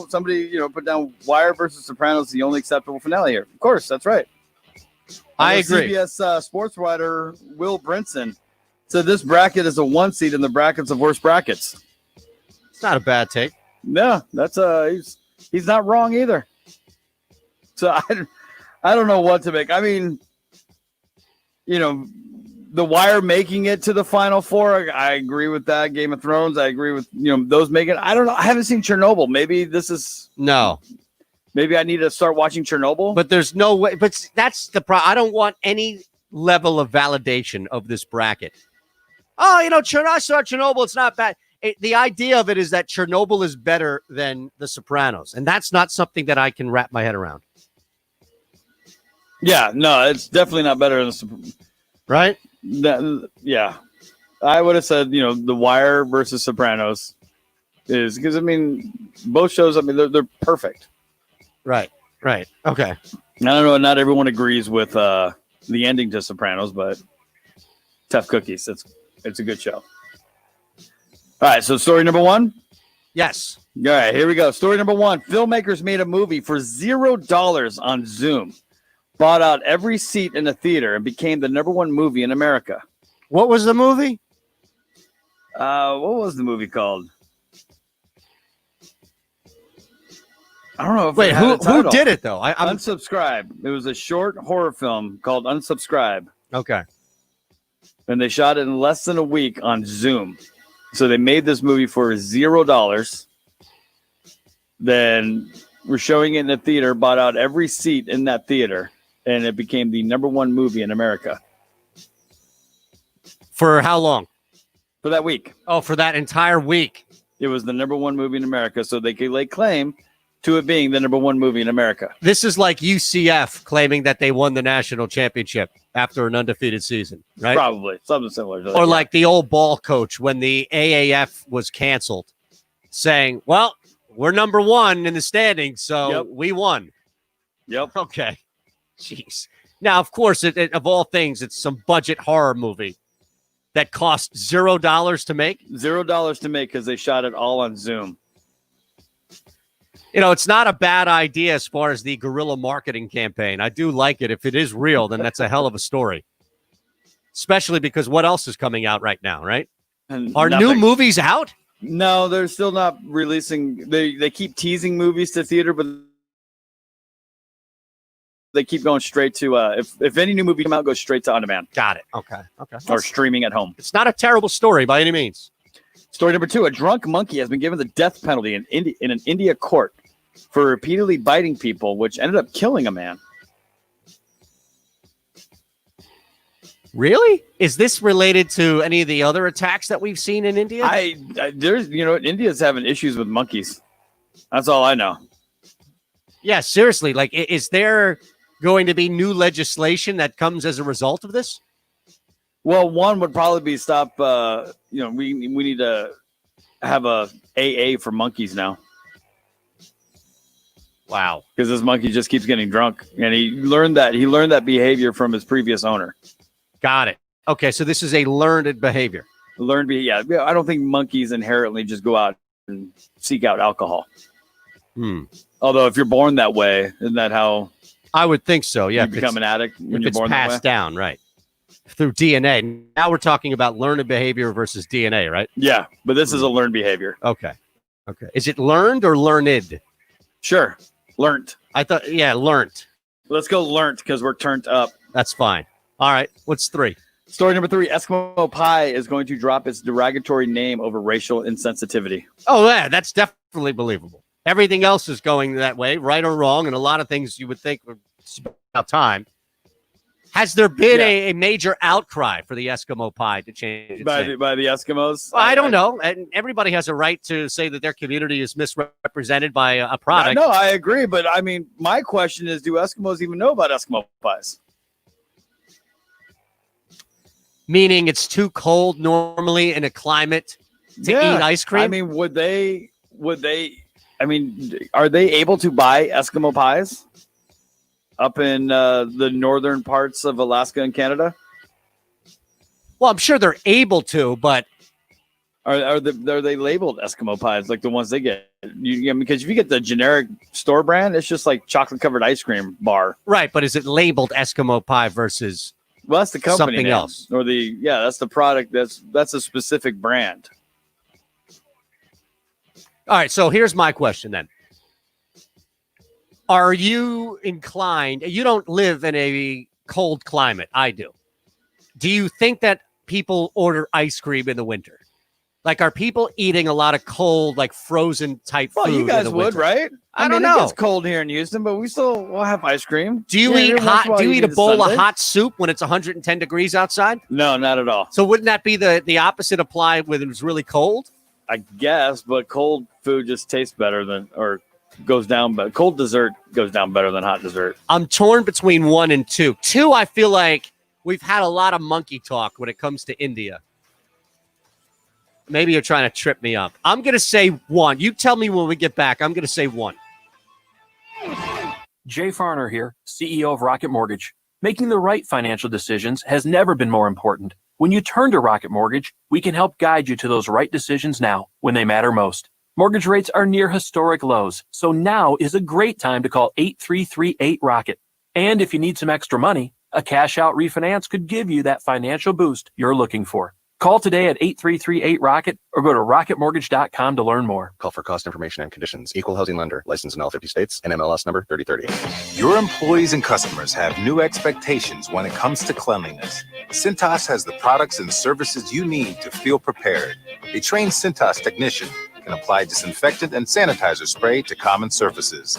Somebody put down Wire versus Sopranos, the only acceptable finale here. Of course, that's right. I know agree. CBS sports writer Will Brinson said this bracket is a 1 seed in the brackets of worst brackets. It's not a bad take. Yeah, that's he's not wrong either. So I don't know what to make. I mean, The Wire making it to the Final Four, I agree with that. Game of Thrones, I agree with those making. I don't know. I haven't seen Chernobyl. Maybe this is no. Maybe I need to start watching Chernobyl. But there's no way. But that's the problem. I don't want any level of validation of this bracket. Oh, I saw Chernobyl. It's not bad. The idea of it is that Chernobyl is better than The Sopranos, and that's not something that I can wrap my head around. Yeah, no, it's definitely not better than the right. Yeah, I would have said The Wire versus Sopranos is because both shows. They're perfect. Right. Okay. I don't know. Not everyone agrees with the ending to Sopranos, but tough cookies. It's a good show. All right, so story number 1. Yes. All right, here we go. Story number 1. Filmmakers made a movie for $0 on Zoom. bought out every seat in the theater and became the #1 movie in America. What was the movie? What was the movie called? I don't know. If Wait, it had a who title. did it though? I'm Unsubscribe. It was a short horror film called Unsubscribe. Okay. And they shot it in less than a week on Zoom. So they made this movie for $0. Then we're showing it in the theater, bought out every seat in that theater, and it became the #1 movie in America. For how long? For that week. Oh, for that entire week. It was the #1 movie in America, so they could lay claim to it being the #1 movie in America. This is like UCF claiming that they won the national championship after an undefeated season, right? Probably something similar to that. Or like the old ball coach when the AAF was canceled, saying, well, we're #1 in the standings, so we won. Yep. Okay. Jeez. Now, of course, of all things, it's some budget horror movie that cost $0 to make. $0 to make because they shot it all on Zoom. You know, it's not a bad idea as far as the guerrilla marketing campaign. I do like it. If it is real, then that's a hell of a story. Especially because what else is coming out right now, right? And Are new movies out? No, they're still not releasing. They keep teasing movies to theater, but they keep going straight to if any new movie come out, goes straight to on demand. Got it. Okay. Or streaming at home. It's not a terrible story by any means. Story number 2: a drunk monkey has been given the death penalty in an India court for repeatedly biting people, which ended up killing a man. Really? Is this related to any of the other attacks that we've seen in India? There's India's having issues with monkeys. That's all I know. Yeah, seriously. Like, is there going to be new legislation that comes as a result of this? Well, one would probably be stop. We need to have a AA for monkeys now. Wow. Because this monkey just keeps getting drunk, and he learned that behavior from his previous owner. Got it. Okay, so this is a learned behavior. Yeah. I don't think monkeys inherently just go out and seek out alcohol. Although if you're born that way, isn't that how I would think so? Yeah, you become an addict when if you're it's born that way? passed down, right? Through DNA. Now we're talking about learned behavior versus DNA, right? Yeah, but this is a learned behavior. Okay. Is it learned or learned? Sure, learned. I thought, learned. Let's go learned because we're turned up. That's fine. All right, what's 3? Story number 3: Eskimo Pie is going to drop its derogatory name over racial insensitivity. Oh, yeah, that's definitely believable. Everything else is going that way, right or wrong, and a lot of things you would think were about time. Has there been a major outcry for the Eskimo Pie to change its name? By the Eskimos? Well, I don't know. And everybody has a right to say that their community is misrepresented by a product. No, I agree. But, I mean, my question is, do Eskimos even know about Eskimo pies? Meaning it's too cold normally in a climate to eat ice cream? I mean, are they able to buy Eskimo pies up in the northern parts of Alaska and Canada? Well, I'm sure they're able to, but are they labeled Eskimo pies like the ones they get? Because if you get the generic store brand, it's just like chocolate covered ice cream bar. Right, but is it labeled Eskimo Pie versus that's the company something name. else? Or that's the product. That's a specific brand. All right, so here's my question then. Are you inclined? You don't live in a cold climate. I do. Do you think that people order ice cream in the winter? Like, are people eating a lot of cold, like frozen type food? Well, you guys in the would, winter? right? I don't mean, know. It gets cold here in Houston, but we'll have ice cream. Do you eat hot? Do you eat a bowl of hot soup when it's 110 degrees outside? No, not at all. So wouldn't that be the opposite apply when it was really cold? I guess, but cold food just tastes better or goes down. But cold dessert goes down better than hot dessert. I'm torn between 1 and 2. 2, I feel like we've had a lot of monkey talk when it comes to India. Maybe you're trying to trip me up. I'm going to say 1. You tell me when we get back. I'm going to say 1. Jay Farner here, CEO of Rocket Mortgage. Making the right financial decisions has never been more important. When you turn to Rocket Mortgage, we can help guide you to those right decisions now when they matter most. Mortgage rates are near historic lows, so now is a great time to call 8338-ROCKET. And if you need some extra money, a cash out refinance could give you that financial boost you're looking for. Call today at 8338-ROCKET or go to rocketmortgage.com to learn more. Call for cost information and conditions. Equal housing lender. Licensed in all 50 states. NMLS number 3030. Your employees and customers have new expectations when it comes to cleanliness. Cintas has the products and services you need to feel prepared. A trained Cintas technician can apply disinfectant and sanitizer spray to common surfaces.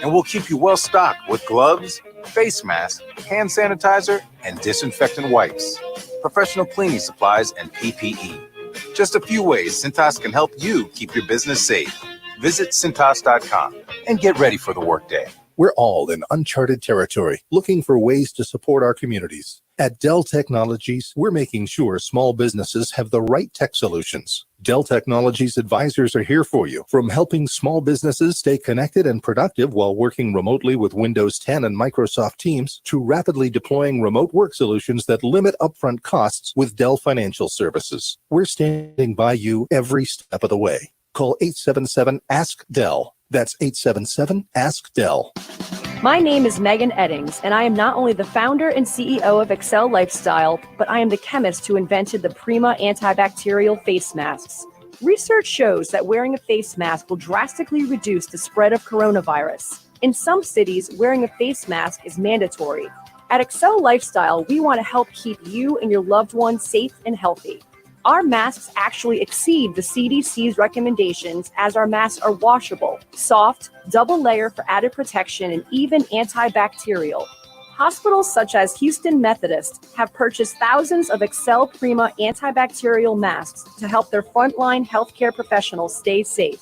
And we'll keep you well stocked with gloves, face masks, hand sanitizer, and disinfectant wipes, professional cleaning supplies, and PPE. Just a few ways Cintas can help you keep your business safe. Visit Cintas.com and get ready for the workday. We're all in uncharted territory, looking for ways to support our communities. At Dell Technologies, we're making sure small businesses have the right tech solutions. Dell Technologies advisors are here for you, from helping small businesses stay connected and productive while working remotely with Windows 10 and Microsoft Teams, to rapidly deploying remote work solutions that limit upfront costs with Dell Financial Services. We're standing by you every step of the way. Call 877-ASK-DELL. That's 877-ASK-DELL. My name is Megan Eddings, and I am not only the founder and CEO of Excel Lifestyle, but I am the chemist who invented the Prima antibacterial face masks. Research shows that wearing a face mask will drastically reduce the spread of coronavirus. In some cities, wearing a face mask is mandatory. At Excel Lifestyle, we want to help keep you and your loved ones safe and healthy. Our masks actually exceed the CDC's recommendations, as our masks are washable, soft, double layer for added protection, and even antibacterial. Hospitals such as Houston Methodist have purchased thousands of Excel Prima antibacterial masks to help their frontline healthcare professionals stay safe.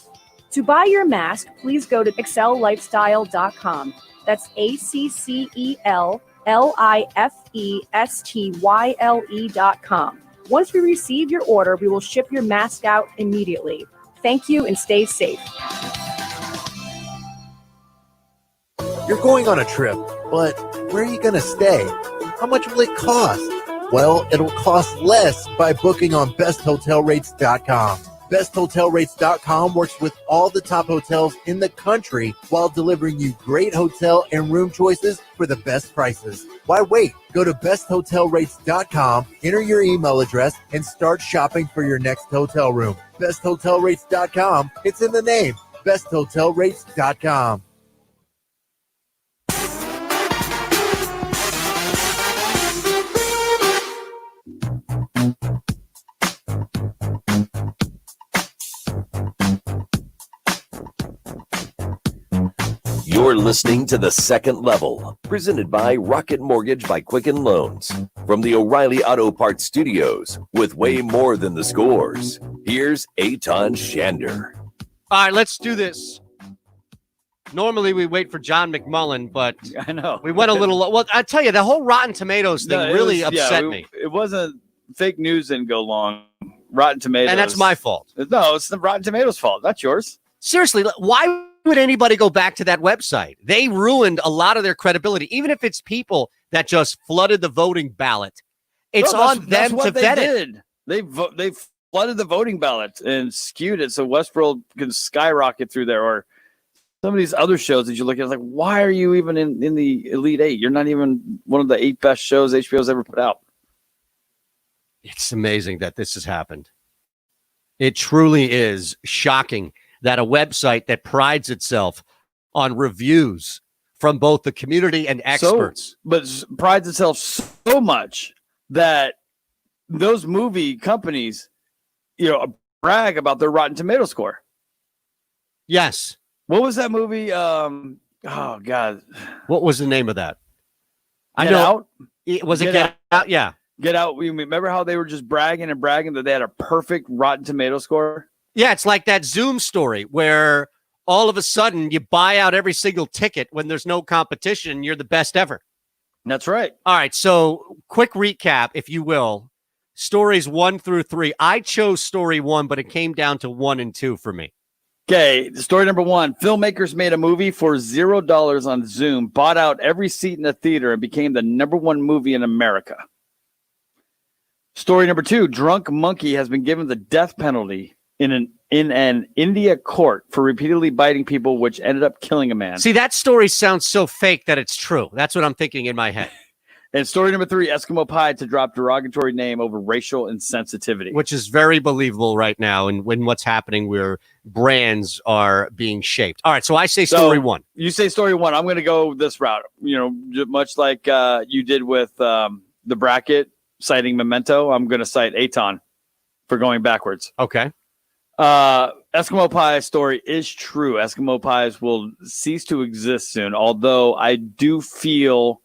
To buy your mask, please go to excellifestyle.com. That's ACCELLIFESTYLE.com. Once we receive your order, we will ship your mask out immediately. Thank you and stay safe. You're going on a trip, but where are you going to stay? How much will it cost? Well, it'll cost less by booking on besthotelrates.com. BestHotelRates.com works with all the top hotels in the country while delivering you great hotel and room choices for the best prices. Why wait? Go to BestHotelRates.com, enter your email address, and start shopping for your next hotel room. BestHotelRates.com, it's in the name. BestHotelRates.com. You're listening to The Second Level, presented by Rocket Mortgage by Quicken Loans. From the O'Reilly Auto Parts Studios, with way more than the scores, here's Eitan Shander. All right, let's do this. Normally we wait for John McMullen, but I know we went a little. Well, I tell you, the whole Rotten Tomatoes thing really upset me. It wasn't fake news, didn't go long. Rotten Tomatoes, and that's my fault. No, it's the Rotten Tomatoes' fault. That's yours. Seriously, why would anybody go back to that website? They ruined a lot of their credibility, even if it's people that just flooded the voting ballot. It's on them to vet it. They flooded the voting ballot and skewed it so Westworld can skyrocket through there, or some of these other shows that you look at, like, why are you even in the Elite Eight? You're not even one of the 8 best shows HBO's ever put out. It's amazing that this has happened. It truly is shocking that a website that prides itself on reviews from both the community and experts, but prides itself so much that those movie companies, brag about their Rotten Tomato score. Yes. What was that movie? Oh God, what was the name of that? Get Out? Was it Get Out? Yeah. Get Out. You remember how they were just bragging that they had a perfect Rotten Tomato score? Yeah, it's like that Zoom story where all of a sudden you buy out every single ticket when there's no competition. You're the best ever. That's right. All right. So quick recap, if you will. Stories 1 through 3. I chose story 1, but it came down to 1 and 2 for me. Okay. Story number 1. Filmmakers made a movie for $0 on Zoom, bought out every seat in the theater, and became the #1 movie in America. Story number 2. Drunk monkey has been given the death penalty in an India court for repeatedly biting people, which ended up killing a man. See, that story sounds so fake that it's true. That's what I'm thinking in my head. And story number 3, Eskimo Pie to drop derogatory name over racial insensitivity. Which is very believable right now and when what's happening where brands are being shaped. All right, so I say story 1. You say story 1. I'm going to go this route, much like you did with the bracket, citing Memento. I'm going to cite Aton for going backwards. Okay. Eskimo Pie story is true. Eskimo Pies will cease to exist soon, although I do feel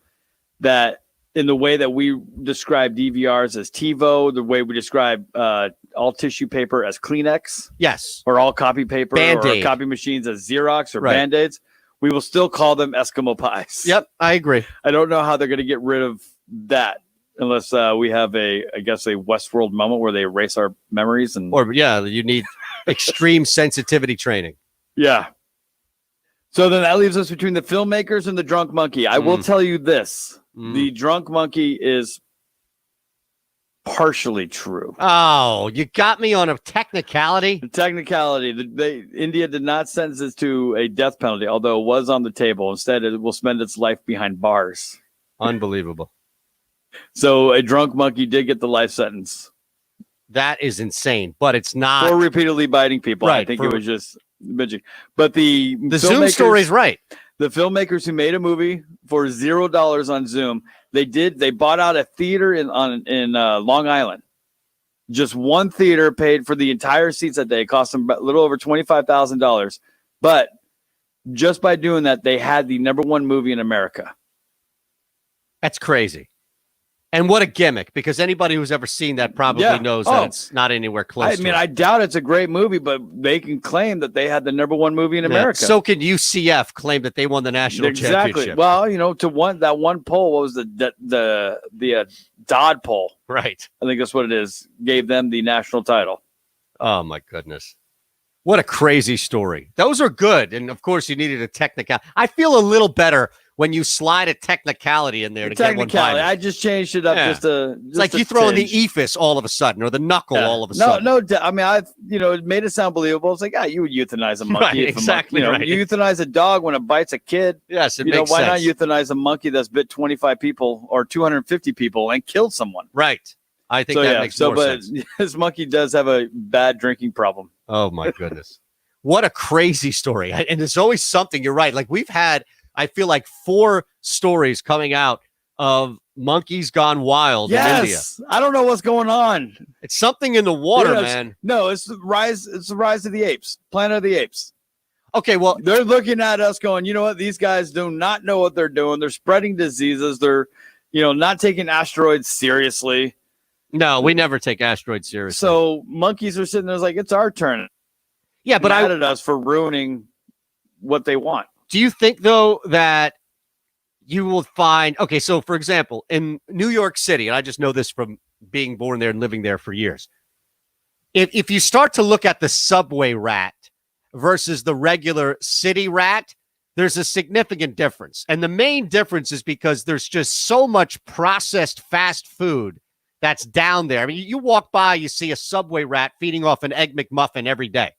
that in the way that we describe DVRs as TiVo, the way we describe all tissue paper as Kleenex, yes, or all copy paper Band-Aid. or copy machines as Xerox or Right. Band-Aids, we will still call them Eskimo Pies. Yep, I agree. I don't know how they're going to get rid of that unless we have a Westworld moment where they erase our memories. Or, you need extreme sensitivity training. Yeah. So then that leaves us between the filmmakers and the drunk monkey. I will tell you this. The drunk monkey is partially true. Oh, you got me on a technicality? The technicality. India did not sentence it to a death penalty, although it was on the table. Instead, it will spend its life behind bars. Unbelievable. So a drunk monkey did get the life sentence. That is insane, but it's not. For repeatedly biting people. Right, I think it was just bitching. But the Zoom story is right. The filmmakers who made a movie for $0 on Zoom, they bought out a theater in Long Island. Just one theater paid for the entire seats that day. It cost them a little over $25,000. But just by doing that, they had the #1 movie in America. That's crazy. And what a gimmick, because anybody who's ever seen that probably knows that it's not anywhere close to it. I doubt it's a great movie, but they can claim that they had the #1 movie in America. So can UCF claim that they won the national championship. Well, that one poll, what was the Dodd poll? Right. I think that's what it is. Gave them the national title. Oh, my goodness. What a crazy story. Those are good. And, of course, you needed a technicality. I feel a little better when you slide a technicality in there to get one by me. I just changed it up just a. It's like you throw in the ephus all of a sudden, or the knuckle all of a sudden. No. I mean, it made it sound believable. It's like, you would euthanize a monkey. Right, exactly. You euthanize a dog when it bites a kid. Yes, it makes why sense. not euthanize a monkey that's bit 25 people or 250 people and killed someone? Right. I think that makes more sense. This monkey does have a bad drinking problem. Oh, my goodness. What a crazy story. And there's always something. You're right. Like we've had, I feel like 4 stories coming out of monkeys gone wild in India. I don't know what's going on. It's something in the water, man. No, it's the rise of the apes, Planet of the Apes. Okay, well, they're looking at us going, you know what? These guys do not know what they're doing. They're spreading diseases. They're, not taking asteroids seriously. No, we never take asteroids seriously. So monkeys are sitting there like, it's our turn. Yeah, but mad at us for ruining what they want. Do you think, though, that you will find, okay, so for example, in New York City, and I just know this from being born there and living there for years, if you start to look at the subway rat versus the regular city rat, there's a significant difference. And the main difference is because there's just so much processed fast food that's down there. I mean, you walk by, you see a subway rat feeding off an Egg McMuffin every day.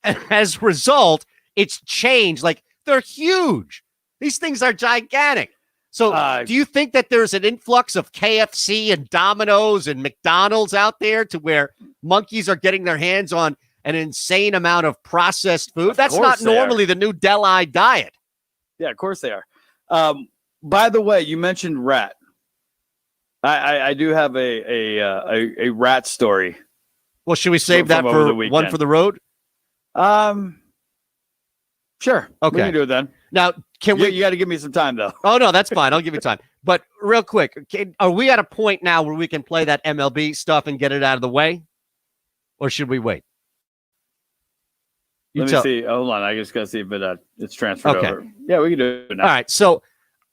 And as a result, it's changed. Like, they're huge. These things are gigantic. So do you think that there's an influx of KFC and Domino's and McDonald's out there to where monkeys are getting their hands on an insane amount of processed food? That's not normally the new Del-I diet. Yeah, of course they are. By the way, you mentioned rat. I do have a rat story. Well, should we save that for one for the road? Sure. Okay. We can do it then. Now, you got to give me some time, though. Oh, no, that's fine. I'll give you time. But real quick, are we at a point now where we can play that MLB stuff and get it out of the way? Or should we wait? Let me see. Hold on. I just got to see if it's transferred over. Yeah, we can do it now. All right. So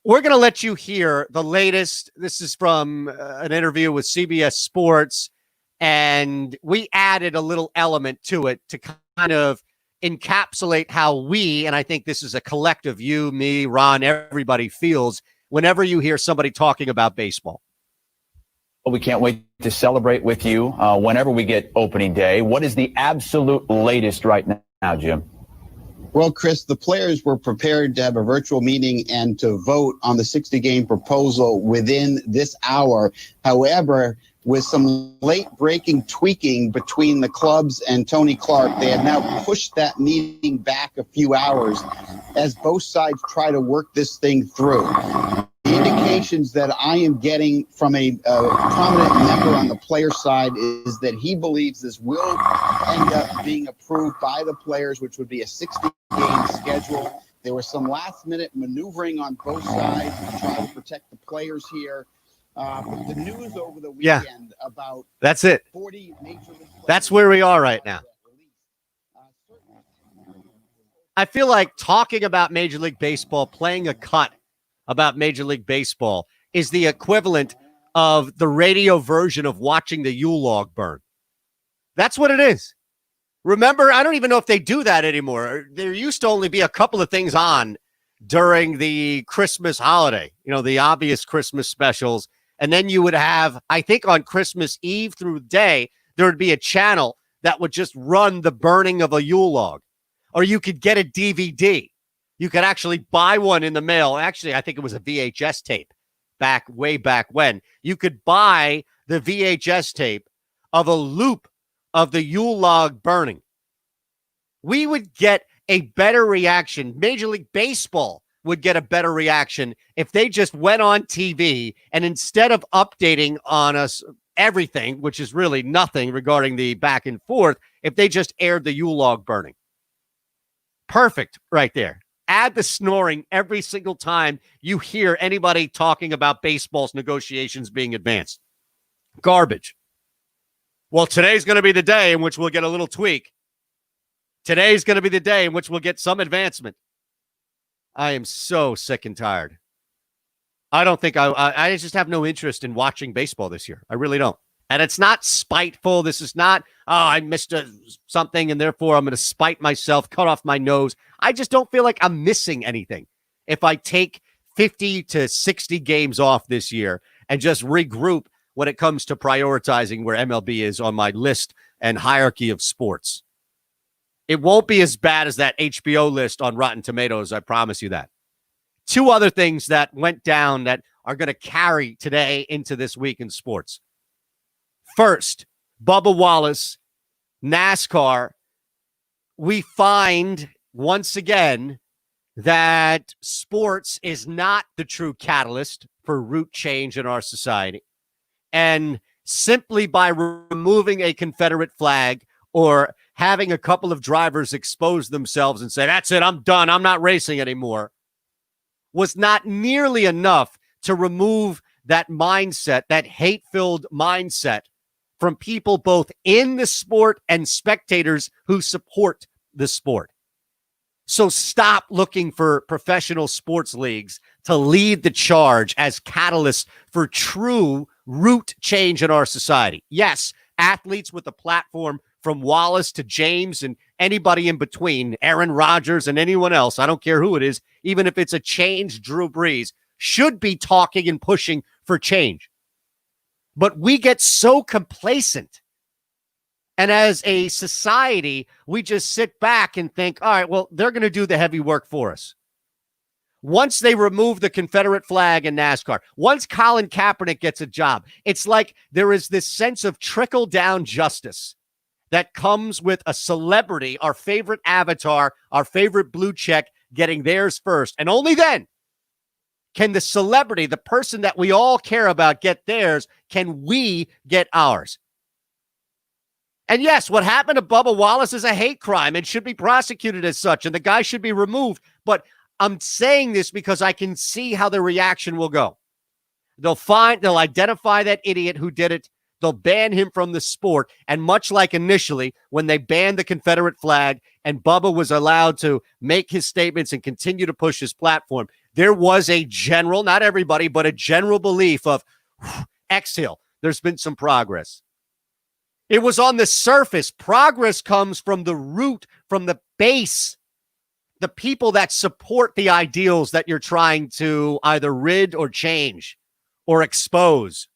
we're going to let you hear the latest. This is from an interview with CBS Sports. And we added a little element to it to kind of encapsulate how we, and I think this is a collective, you, me, Ron, everybody feels whenever you hear somebody talking about baseball. We can't wait to celebrate with you whenever we get opening day. What is the absolute latest right now, Jim? Well, Chris, the players were prepared to have a virtual meeting and to vote on the 60-game proposal within this hour. However, with some late-breaking tweaking between the clubs and Tony Clark, they have now pushed that meeting back a few hours as both sides try to work this thing through. The indications that I am getting from a prominent member on the player side is that he believes this will end up being approved by the players, which would be a 60-game schedule. There was some last-minute maneuvering on both sides to try to protect the players here. The news over the weekend about that's it. 40 major league players. That's where we are right now. I feel like talking about Major League Baseball, playing a cut about Major League Baseball is the equivalent of the radio version of watching the Yule log burn. That's what it is. Remember, I don't even know if they do that anymore. There used to only be a couple of things on during the Christmas holiday, the obvious Christmas specials. And then you would have, I think on Christmas Eve through the day, there would be a channel that would just run the burning of a Yule log. Or you could get a DVD. You could actually buy one in the mail. Actually, I think it was a VHS tape way back when. You could buy the VHS tape of a loop of the Yule log burning. We would get a better reaction. Major League Baseball would get a better reaction if they just went on TV and instead of updating on us everything, which is really nothing regarding the back and forth, if they just aired the Yule log burning. Perfect right there. Add the snoring every single time you hear anybody talking about baseball's negotiations being advanced. Garbage. Well, today's going to be the day in which we'll get a little tweak. Today's going to be the day in which we'll get some advancement. I am so sick and tired. I don't think I just have no interest in watching baseball this year. I really don't. And it's not spiteful. This is not, I missed something and therefore I'm going to spite myself, cut off my nose. I just don't feel like I'm missing anything if I take 50 to 60 games off this year and just regroup when it comes to prioritizing where MLB is on my list and hierarchy of sports. It won't be as bad as that HBO list on Rotten Tomatoes, I promise you that. Two other things that went down that are going to carry today into this week in sports. First, Bubba Wallace, NASCAR. We find once again that sports is not the true catalyst for root change in our society. And simply by removing a Confederate flag or having a couple of drivers expose themselves and say, that's it, I'm done, I'm not racing anymore, was not nearly enough to remove that mindset, that hate-filled mindset from people both in the sport and spectators who support the sport. So stop looking for professional sports leagues to lead the charge as catalysts for true root change in our society. Yes, athletes with a platform from Wallace to James and anybody in between, Aaron Rodgers and anyone else, I don't care who it is, even if it's a changed Drew Brees, should be talking and pushing for change. But we get so complacent. And as a society, we just sit back and think, all right, well, they're going to do the heavy work for us. Once they remove the Confederate flag in NASCAR, once Colin Kaepernick gets a job, it's like there is this sense of trickle-down justice that comes with a celebrity, our favorite avatar, our favorite blue check, getting theirs first. And only then can the celebrity, the person that we all care about, get theirs. Can we get ours? And yes, what happened to Bubba Wallace is a hate crime and should be prosecuted as such, and the guy should be removed. But I'm saying this because I can see how the reaction will go. They'll identify that idiot who did it. They'll ban him from the sport. And much like initially, when they banned the Confederate flag and Bubba was allowed to make his statements and continue to push his platform, there was a general, not everybody, but a general belief of, exhale, there's been some progress. It was on the surface. Progress comes from the root, from the base, the people that support the ideals that you're trying to either rid or change or expose.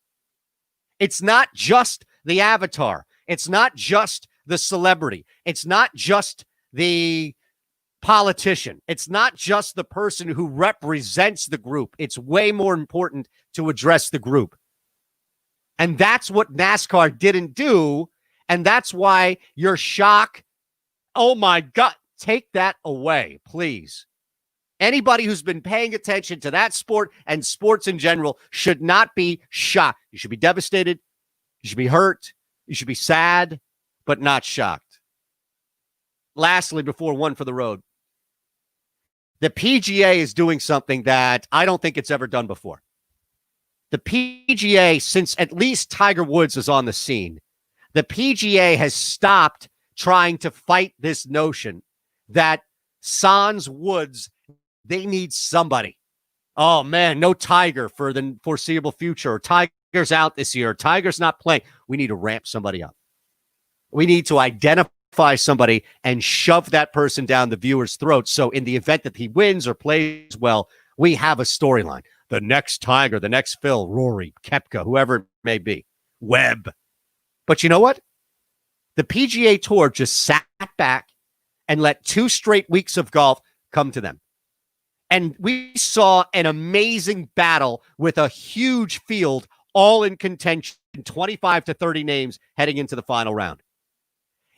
It's not just the avatar. It's not just the celebrity. It's not just the politician. It's not just the person who represents the group. It's way more important to address the group. And that's what NASCAR didn't do. And that's why your shock, oh my God, take that away, please. Anybody who's been paying attention to that sport and sports in general should not be shocked. You should be devastated. You should be hurt. You should be sad, but not shocked. Lastly, before one for the road, the PGA is doing something that I don't think it's ever done before. The PGA, since at least Tiger Woods is on the scene, the PGA has stopped trying to fight this notion that Sans Woods, they need somebody. Oh, man, no Tiger for the foreseeable future. Or Tiger's out this year. Tiger's not playing. We need to ramp somebody up. We need to identify somebody and shove that person down the viewer's throat. So in the event that he wins or plays well, we have a storyline. The next Tiger, the next Phil, Rory, Koepka, whoever it may be, Webb. But you know what? The PGA Tour just sat back and let 2 straight weeks of golf come to them. And we saw an amazing battle with a huge field, all in contention, 25 to 30 names heading into the final round.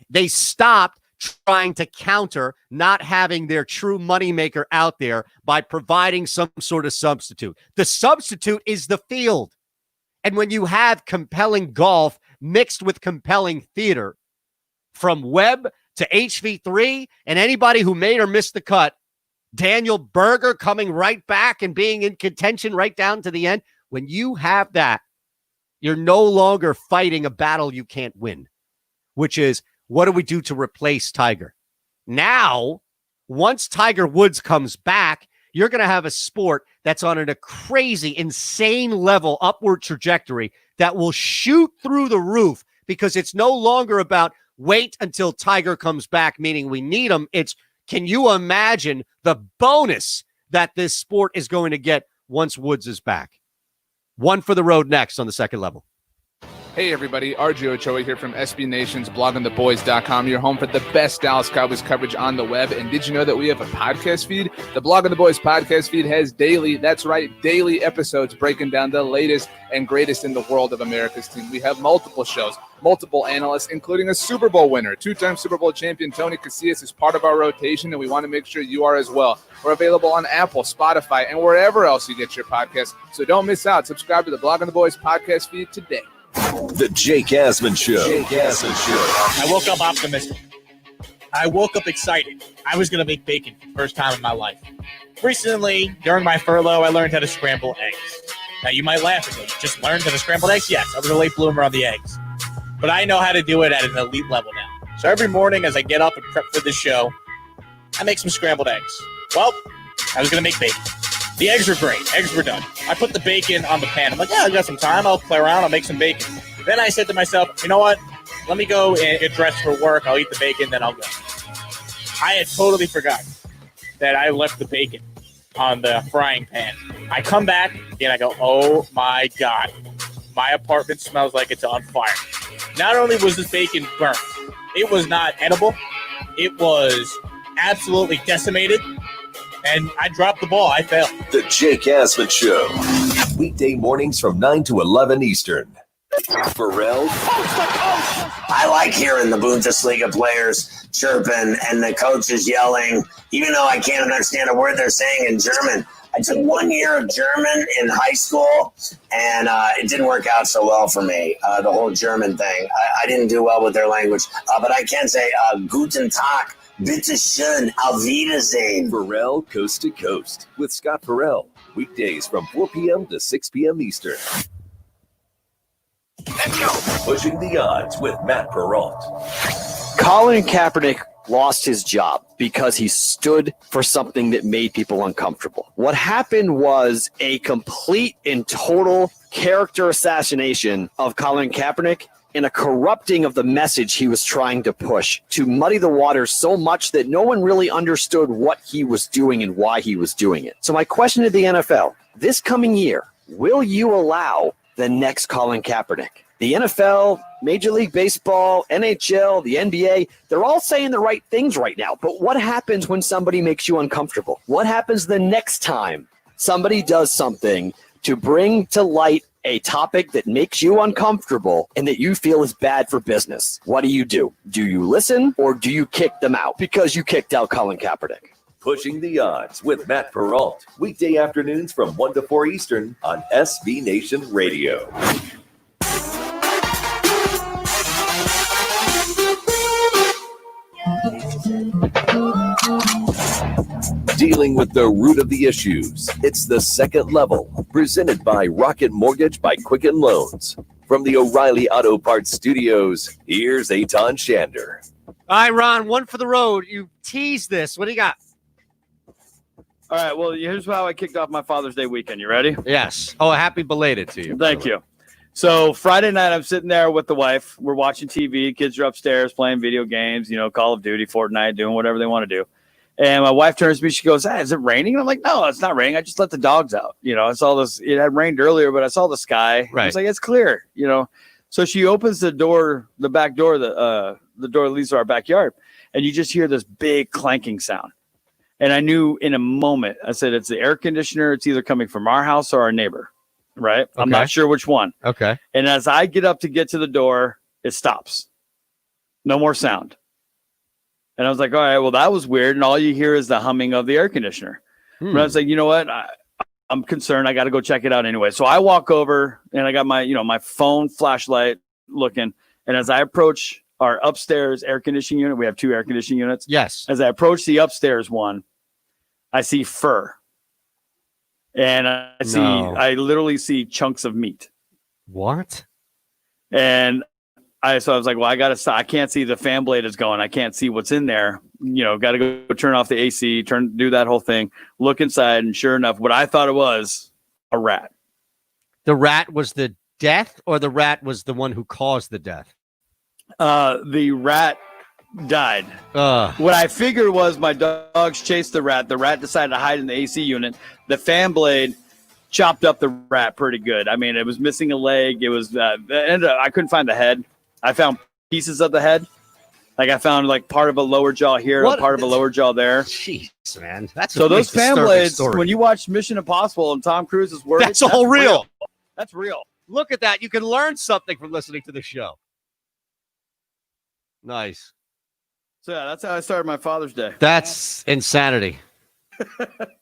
They stopped trying to counter not having their true moneymaker out there by providing some sort of substitute. The substitute is the field. And when you have compelling golf mixed with compelling theater, from Webb to HV3 and anybody who made or missed the cut, Daniel Berger coming right back and being in contention right down to the end. When you have that, you're no longer fighting a battle you can't win, which is, what do we do to replace Tiger? Now, once Tiger Woods comes back, you're going to have a sport that's on a crazy, insane level upward trajectory that will shoot through the roof because it's no longer about wait until Tiger comes back, meaning we need him. It's, can you imagine the bonus that this sport is going to get once Woods is back? One for the road next on the second level. Hey everybody, RJ Ochoa here from SB Nation's bloggingtheboys.com, your home for the best Dallas Cowboys coverage on the web. And did you know that we have a podcast feed? The Blogging the Boys podcast feed has daily, that's right, daily episodes breaking down the latest and greatest in the world of America's team. We have multiple shows, multiple analysts, including a Super Bowl winner. 2-time Super Bowl champion Tony Casillas is part of our rotation, and we want to make sure you are as well. We're available on Apple, Spotify, and wherever else you get your podcasts. So don't miss out. Subscribe to the Blogging the Boys podcast feed today. The Jake Asman Show. I woke up optimistic. I woke up excited. I was going to make bacon for the first time in my life. Recently, during my furlough, I learned how to scramble eggs. Now, you might laugh at me. Just learned how to scramble eggs? Yes, I was a late bloomer on the eggs. But I know how to do it at an elite level now. So every morning as I get up and prep for this show, I make some scrambled eggs. Well, I was going to make bacon. The eggs were great. Eggs were done. I put the bacon on the pan. I'm like, yeah, I got some time. I'll play around. I'll make some bacon. Then I said to myself, you know what? Let me go and get dressed for work. I'll eat the bacon, then I'll go. I had totally forgotten that I left the bacon on the frying pan. I come back, and I go, oh, my God. My apartment smells like it's on fire. Not only was this bacon burnt, it was not edible. It was absolutely decimated. And I dropped the ball. I failed. The Jake Asman Show. Weekday mornings from 9 to 11 Eastern. Pharrell. I like hearing the Bundesliga players chirping and the coaches yelling, even though I can't understand a word they're saying in German. I took 1 year of German in high school, and it didn't work out so well for me, the whole German thing. I didn't do well with their language. But I can say, Guten Tag. Bitte schön, auf Wiedersehen. Pharrell Coast to Coast with Scott Pharrell. Weekdays from 4 p.m. to 6 p.m. Eastern. Pushing the odds with Matt Perrault. Colin Kaepernick lost his job because he stood for something that made people uncomfortable. What happened was a complete and total character assassination of Colin Kaepernick and a corrupting of the message he was trying to push to muddy the waters so much that no one really understood what he was doing and why he was doing it. So my question to the NFL, this coming year, will you allow the next Colin Kaepernick? The NFL, Major League Baseball, NHL, the NBA, they're all saying the right things right now. But what happens when somebody makes you uncomfortable? What happens the next time somebody does something to bring to light a topic that makes you uncomfortable and that you feel is bad for business? What do? Do you listen or do you kick them out because you kicked out Colin Kaepernick? Pushing the Odds with Matt Peralt. Weekday afternoons from 1 to 4 Eastern on SB Nation Radio. Dealing with the root of the issues. It's The Second Level, presented by Rocket Mortgage by Quicken Loans. From the O'Reilly Auto Parts Studios, here's Eitan Shander. All right, Ron, one for the road. You teased this. What do you got? All right, well, here's how I kicked off my Father's Day weekend. You ready? Yes. Oh, happy belated to you. Thank you. So Friday night, I'm sitting there with the wife. We're watching TV. Kids are upstairs playing video games, Call of Duty, Fortnite, doing whatever they want to do. And my wife turns to me. She goes, "Hey, is it raining?" And I'm like, "No, it's not raining. I just let the dogs out. I saw this. It had rained earlier, but I saw the sky. Right. I was like, it's clear. So she opens the door, the back door, the door that leads to our backyard, and you just hear this big clanking sound. And I knew in a moment. I said, "It's the air conditioner. It's either coming from our house or our neighbor." Right? I'm not sure which one. Okay. And as I get up to get to the door, it stops. No more sound. And I was like, all right, well, that was weird. And all you hear is the humming of the air conditioner. And I was like, you know what? I'm concerned. I got to go check it out anyway. So I walk over and I got my, my phone flashlight looking. And as I approach our upstairs air conditioning unit, we have 2 air conditioning units. Yes. As I approach the upstairs one, I see fur. And I literally see chunks of meat. What? And so I was like, well, I got to stop. I can't see the fan blade is going. I can't see what's in there. Got to go turn off the AC, do that whole thing, look inside. And sure enough, what I thought it was a rat. The rat was the death, or the rat was the one who caused the death? The rat died. What I figured was my dogs chased the rat. The rat decided to hide in the AC unit. The fan blade chopped up the rat pretty good. I mean, it was missing a leg. It was, I couldn't find the head. I found pieces of the head. Like I found like part of a lower jaw here, part of a lower jaw there. Jeez, man. That's so those fan blades, story. when you watch Mission Impossible and Tom Cruise is worried, that's all real. That's real. Look at that. You can learn something from listening to the show. Nice. So yeah, that's how I started my Father's Day. That's insanity.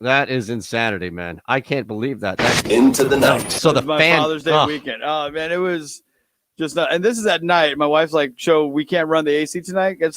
That is insanity, man. I can't believe that. Into the night. So the my Father's Day weekend. Oh man, it was just not. And this is at night. My wife's like, "So we can't run the AC tonight. It's